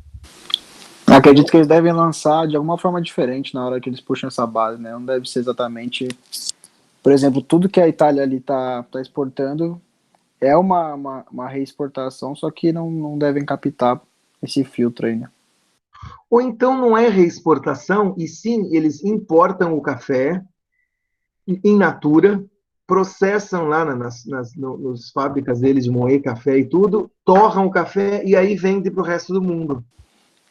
Acredito que eles devem lançar de alguma forma diferente na hora que eles puxam essa base, né? Não deve ser exatamente... Por exemplo, tudo que a Itália ali tá exportando é uma reexportação, só que não devem captar esse filtro aí, né? Ou então não é reexportação, e sim, eles importam o café in natura, processam lá nas fábricas deles de moer café e tudo, torram o café e aí vendem para o resto do mundo.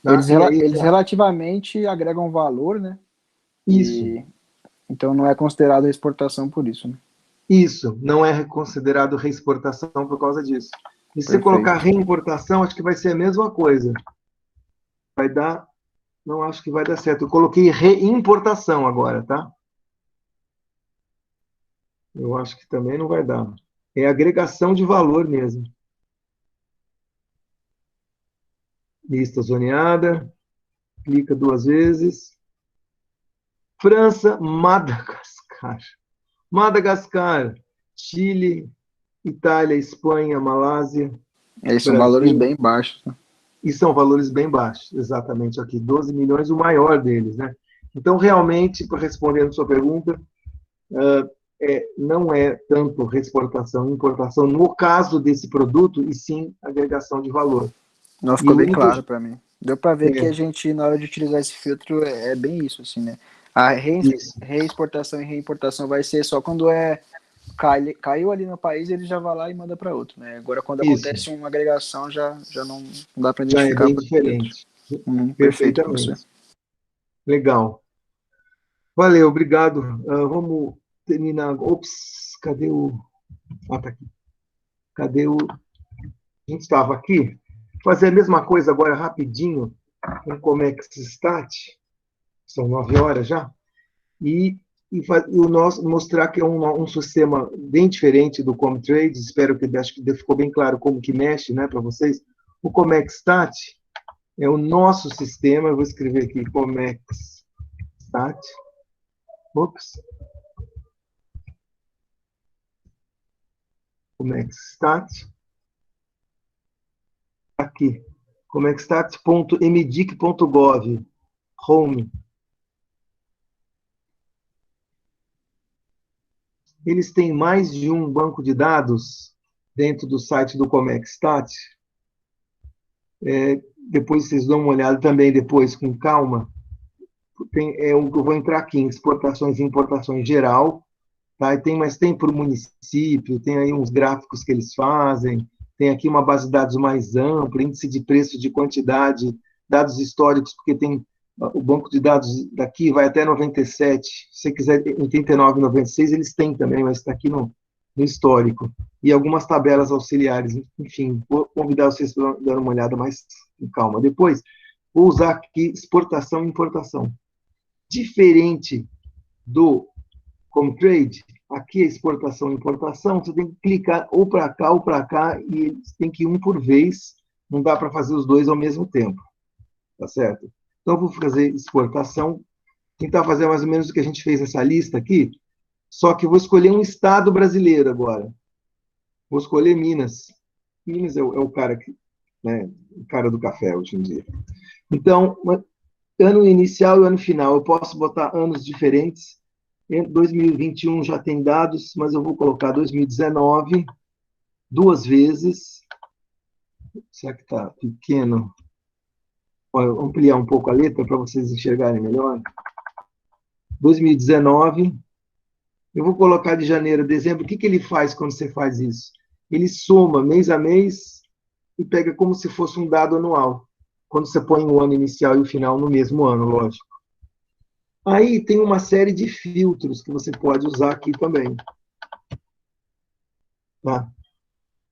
Tá? E aí, Eles relativamente agregam valor, né? isso, Então não é considerado exportação por isso, né? isso, não é considerado reexportação por causa disso. E se você colocar Perfeito. reimportação, acho que vai ser a mesma coisa. Vai dar, não acho que vai dar certo. Eu coloquei reimportação agora, tá? Eu acho que também não vai dar. É agregação de valor mesmo. Lista zoneada. Clica 2 vezes. França, Madagascar. Madagascar, Chile, Itália, Espanha, Malásia, Eles são valores Brasil. bem baixos, né? E são valores bem baixos, exatamente aqui. 12 milhões, o maior deles, né? Então, realmente, respondendo a sua pergunta, não é tanto exportação e importação no caso desse produto, e sim agregação de valor. Não E ficou o bem único... claro para mim. Deu para ver que a gente, na hora de utilizar esse filtro, é bem isso, assim, né? A Isso. reexportação e reimportação vai ser só quando caiu ali no país, ele já vai lá e manda para outro, né? Agora, quando Isso. acontece uma agregação, já não dá para Já é identificar bem por filtro. diferente. Perfeito, professor. Perfeitamente. Legal. Valeu, obrigado. Vamos terminar. Ops, cadê o... Ah, tá aqui. Cadê o... A gente estava aqui. Fazer a mesma coisa agora rapidinho com o Comex Stat. São 9 horas já. E o nosso, mostrar que é um sistema bem diferente do Comtrade. Espero que acho que ficou bem claro como que mexe, né, para vocês. O Comex Stat é o nosso sistema. Eu vou escrever aqui Comex Stat. Ops. Comexstat. Aqui. Comexstat.mdic.gov. Home. Eles têm mais de um banco de dados dentro do site do Comexstat. Depois vocês dão uma olhada também, depois, com calma. Eu vou entrar aqui em exportações e importações geral, tá? Mas tem por município, tem aí uns gráficos que eles fazem, tem aqui uma base de dados mais ampla, índice de preço, de quantidade, dados históricos, porque tem o banco de dados daqui vai até 97, se você quiser em 89, 96, eles têm também, mas está aqui no histórico. E algumas tabelas auxiliares, enfim, vou convidar vocês para dar uma olhada mais com calma. Depois, vou usar aqui exportação e importação. Diferente do Comtrade, aqui é exportação e importação, você tem que clicar ou para cá, e tem que ir um por vez, não dá para fazer os dois ao mesmo tempo, tá certo? Então, eu vou fazer exportação, tentar fazer mais ou menos o que a gente fez nessa lista aqui, só que eu vou escolher um estado brasileiro agora. Vou escolher Minas. Minas é o cara que, né, o cara do café hoje em dia. Então, ano inicial e ano final, eu posso botar anos diferentes. Em 2021 já tem dados, mas eu vou colocar 2019 duas vezes. Será que está pequeno? Vou ampliar um pouco a letra para vocês enxergarem melhor. 2019. Eu vou colocar de janeiro a dezembro. O que ele faz quando você faz isso? Ele soma mês a mês e pega como se fosse um dado anual. Quando você põe o ano inicial e o final no mesmo ano, lógico. Aí tem uma série de filtros que você pode usar aqui também. Tá?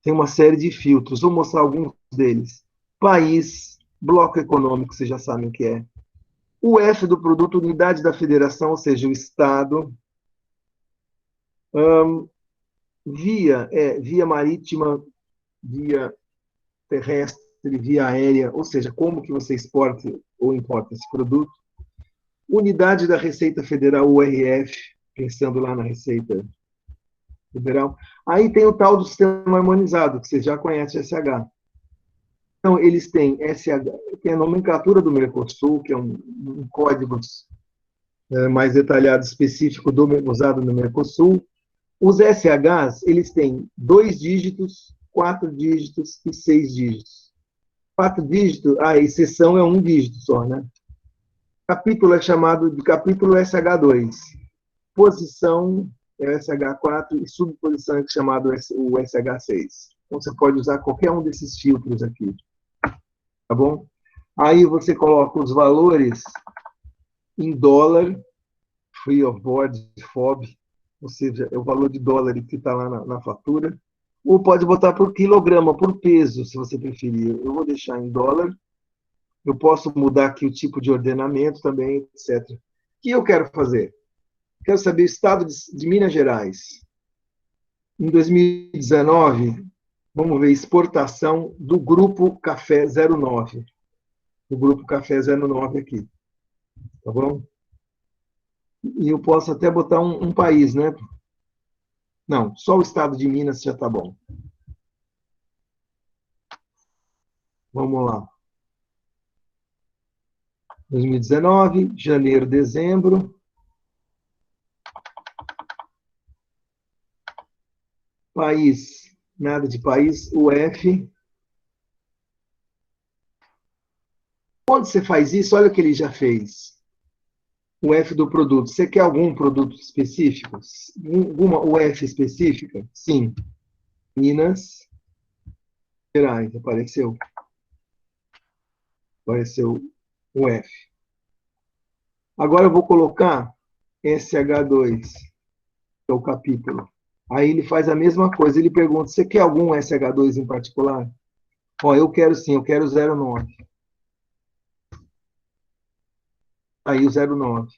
Tem uma série de filtros. Vou mostrar alguns deles. País, bloco econômico, vocês já sabem o que é. O F do produto, unidade da federação, ou seja, o Estado. Via marítima, via terrestre, via aérea, ou seja, como que você exporta ou importa esse produto. Unidade da Receita Federal, URF, pensando lá na Receita Federal. Aí tem o tal do sistema harmonizado, que vocês já conhecem, SH. Então, eles têm SH, tem a nomenclatura do Mercosul, que é um código mais detalhado, específico, usado no Mercosul. Os SHs, eles têm 2 dígitos, 4 dígitos e 6 dígitos. 4 dígitos, a exceção é 1 dígito só, né? Capítulo é chamado de capítulo SH2. Posição é o SH4 e subposição é chamado o SH6. Então, você pode usar qualquer um desses filtros aqui. Tá bom? Aí você coloca os valores em dólar, free of board, FOB, ou seja, é o valor de dólar que está lá na fatura. Ou pode botar por quilograma, por peso, se você preferir. Eu vou deixar em dólar. Eu posso mudar aqui o tipo de ordenamento também, etc. O que eu quero fazer? Quero saber o estado de Minas Gerais. Em 2019, vamos ver exportação do Grupo Café 09. Do Grupo Café 09 aqui. Tá bom? E eu posso até botar um país, né? Não, só o estado de Minas já está bom. Vamos lá. 2019, janeiro, dezembro. País, nada de país, UF. Quando você faz isso, olha o que ele já fez. O F do produto. Você quer algum produto específico? Alguma UF específica? Sim. Minas Gerais, apareceu. Apareceu o F. Agora eu vou colocar SH2, que é o capítulo. Aí ele faz a mesma coisa. Ele pergunta, você quer algum SH2 em particular? Ó, eu quero sim, eu quero o 09. Aí o 09.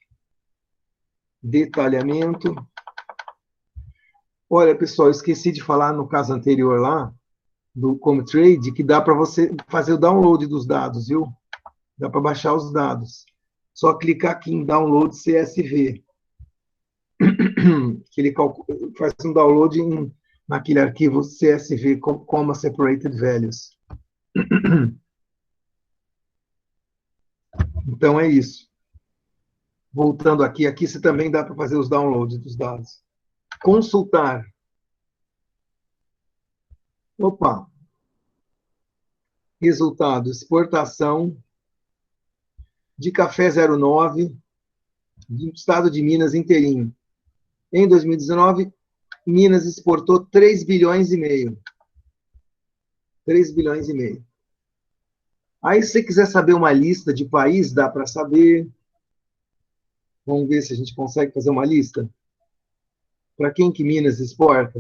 Detalhamento. Olha, pessoal, eu esqueci de falar no caso anterior lá, do Comtrade, que dá para você fazer o download dos dados, viu? Dá para baixar os dados. Só clicar aqui em Download CSV. Que ele faz um download naquele arquivo CSV, Comma Separated Values. Então é isso. Voltando aqui você também dá para fazer os downloads dos dados. Consultar. Opa. Resultado, exportação de café 09 do estado de Minas inteirinho. Em 2019, Minas exportou 3 bilhões e meio. 3 bilhões e meio. Aí, se você quiser saber uma lista de países, dá para saber. Vamos ver se a gente consegue fazer uma lista. Para quem que Minas exporta?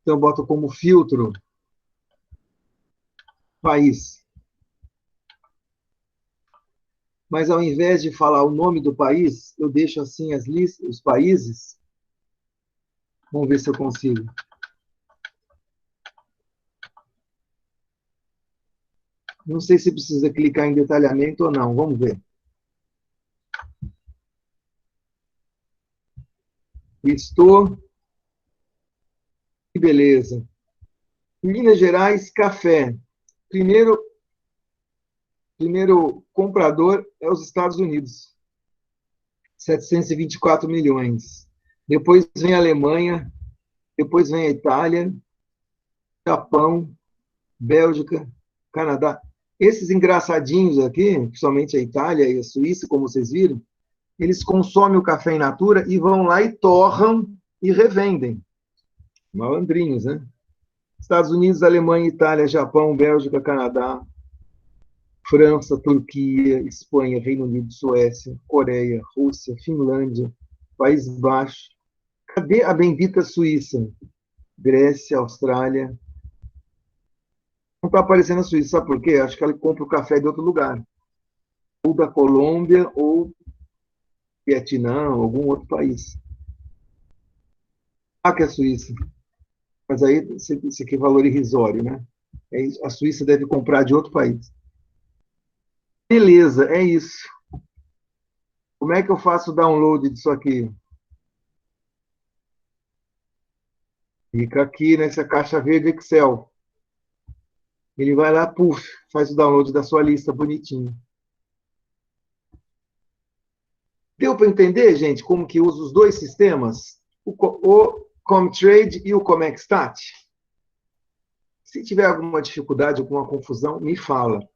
Então, eu boto como filtro país. Mas, ao invés de falar o nome do país, eu deixo assim as listas, os países. Vamos ver se eu consigo. Não sei se precisa clicar em detalhamento ou não. Vamos ver. estou. Que beleza. Em Minas Gerais, café. Primeiro comprador é os Estados Unidos. 724 milhões. Depois vem a Alemanha, depois vem a Itália, Japão, Bélgica, Canadá. Esses engraçadinhos aqui, principalmente a Itália e a Suíça, como vocês viram, eles consomem o café in natura e vão lá e torram e revendem. Malandrinhos, né? Estados Unidos, Alemanha, Itália, Japão, Bélgica, Canadá, França, Turquia, Espanha, Reino Unido, Suécia, Coreia, Rússia, Finlândia, Países Baixos. Cadê a bendita Suíça? Grécia, Austrália. Não está aparecendo a Suíça, sabe por quê? Acho que ela compra o café de outro lugar. Ou da Colômbia, ou Vietnã, algum outro país. Ah, que é a Suíça. Mas aí, isso aqui é valor irrisório, né? A Suíça deve comprar de outro país. Beleza, é isso. Como é que eu faço o download disso aqui? Fica aqui nessa caixa verde Excel. Ele vai lá, puf, faz o download da sua lista bonitinho. Deu para entender, gente, como que usa os dois sistemas? O Comtrade e o Comexstat? Se tiver alguma dificuldade, alguma confusão, me fala.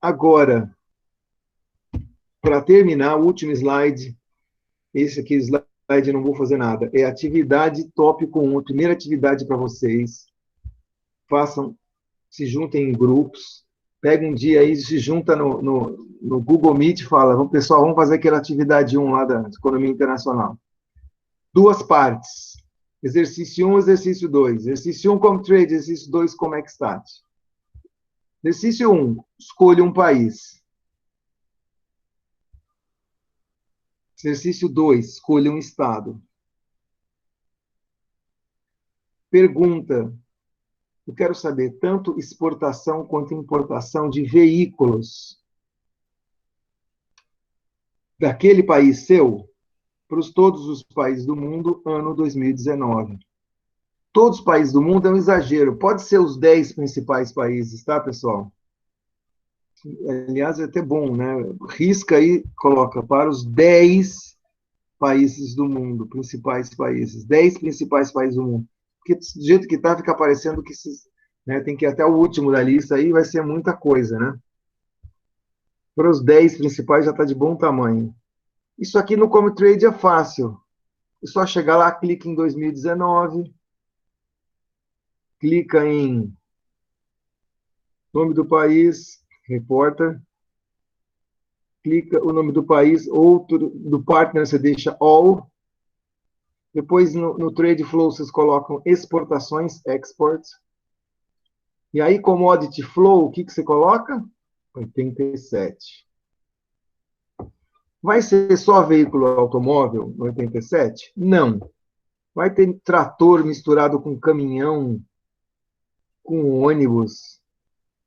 Agora, para terminar, o último slide, esse aqui slide eu não vou fazer nada, é atividade tópico 1, a primeira atividade para vocês. Façam, se juntem em grupos, pega um dia aí, se junta no Google Meet e fala, pessoal, vamos fazer aquela atividade 1 lá da Economia Internacional. 2 partes, exercício 1, exercício 2. Exercício 1, Comtrade, exercício 2, Comexstat. Exercício 1, escolha um país. Exercício 2, escolha um estado. Pergunta, eu quero saber tanto exportação quanto importação de veículos daquele país seu para todos os países do mundo, ano 2019. Todos os países do mundo é um exagero. Pode ser os 10 principais países, tá, pessoal? Aliás, é até bom, né? Risca aí, coloca para os 10 países do mundo, principais países. 10 principais países do mundo. Porque do jeito que está, fica parecendo que tem que ir até o último da lista aí, vai ser muita coisa, né? Para os 10 principais já está de bom tamanho. Isso aqui no Comtrade é fácil. É só chegar lá, clica em 2019, clica em nome do país, repórter, clica o nome do país, outro do partner você deixa all, depois no Trade Flow vocês colocam exportações, exports, e aí Commodity Flow, o que você coloca? 87. Vai ser só veículo automóvel no 87? Não. Vai ter trator misturado com caminhão, com ônibus,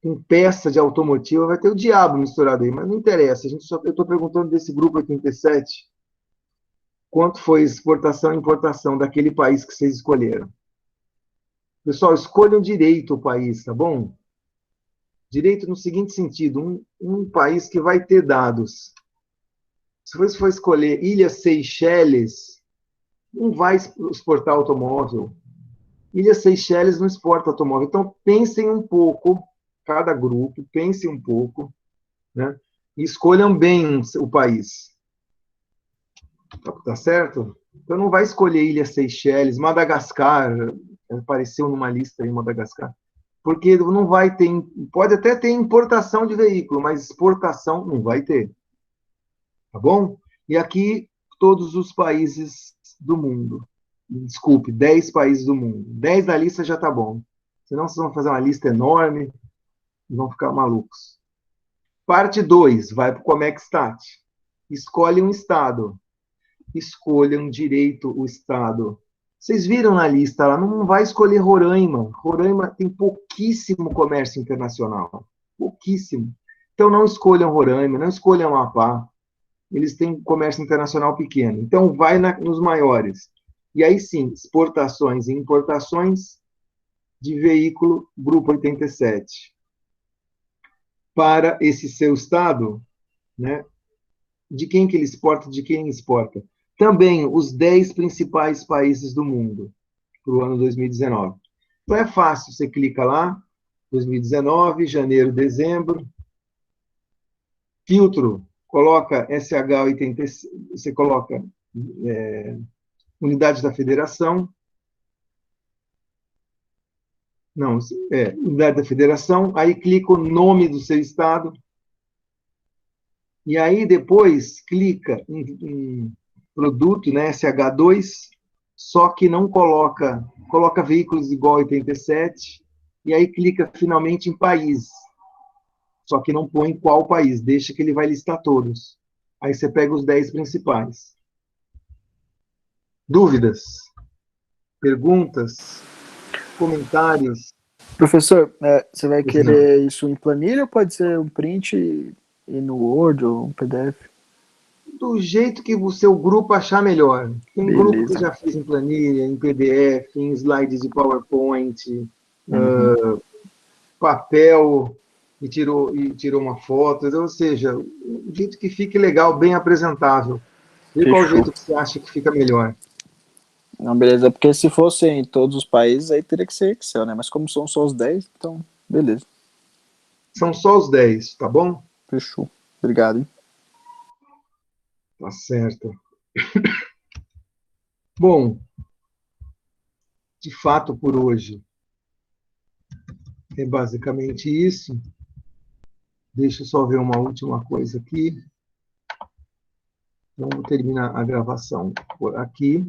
com peça de automotiva, vai ter o diabo misturado aí, mas não interessa. Eu estou perguntando desse grupo 87, quanto foi exportação e importação daquele país que vocês escolheram. Pessoal, escolham direito o país, tá bom? Direito no seguinte sentido, um país que vai ter dados. Se você for escolher Ilhas Seychelles, não vai exportar automóvel. Ilhas Seychelles não exporta automóvel. Então, pensem um pouco, cada grupo, pensem um pouco, né? E escolham bem o país. Tá certo? Então, não vai escolher Ilhas Seychelles, Madagascar, apareceu numa lista aí, Madagascar, porque não vai ter, pode até ter importação de veículo, mas exportação não vai ter. Tá bom? E aqui, todos os países do mundo. Desculpe, 10 países do mundo. 10 da lista já tá bom. Senão vocês vão fazer uma lista enorme e vão ficar malucos. Parte 2, vai para o Comexstat. Escolhe um estado. Escolham direito o estado. Vocês viram na lista lá, não vai escolher Roraima. Roraima tem pouquíssimo comércio internacional. Pouquíssimo. Então não escolham Roraima, não escolham Amapá. eles têm comércio internacional pequeno. Então, vai nos maiores. E aí sim, exportações e importações de veículo Grupo 87. Para esse seu estado, né, de quem que ele exporta, de quem exporta. Também os 10 principais países do mundo para o ano 2019. Então é fácil, você clica lá, 2019, janeiro, dezembro, filtro, coloca SH86, você coloca unidade da federação, não, unidade da federação, aí clica o nome do seu estado, e aí depois clica em produto, né, SH2, só que não coloca veículos igual 87, e aí clica finalmente em país, só que não põe qual país, deixa que ele vai listar todos. Aí você pega os 10 principais. Dúvidas? Perguntas? Comentários? Professor, você vai Pois não. querer isso em planilha ou pode ser um print e no Word ou um PDF? Do jeito que o seu grupo achar melhor. Tem grupo que Beleza. já fez em planilha, em PDF, em slides de PowerPoint, papel, e tirou uma foto, ou seja, um jeito que fique legal, bem apresentável. Vê qual Fechou. jeito que você acha que fica melhor. Não, beleza, porque se fosse em todos os países, aí teria que ser Excel, né? Mas como são só os 10, então, beleza. São só os 10, tá bom? Fechou. Obrigado, hein? Tá certo. Bom, de fato, por hoje, é basicamente isso. Deixa eu só ver uma última coisa aqui. Vamos terminar a gravação por aqui.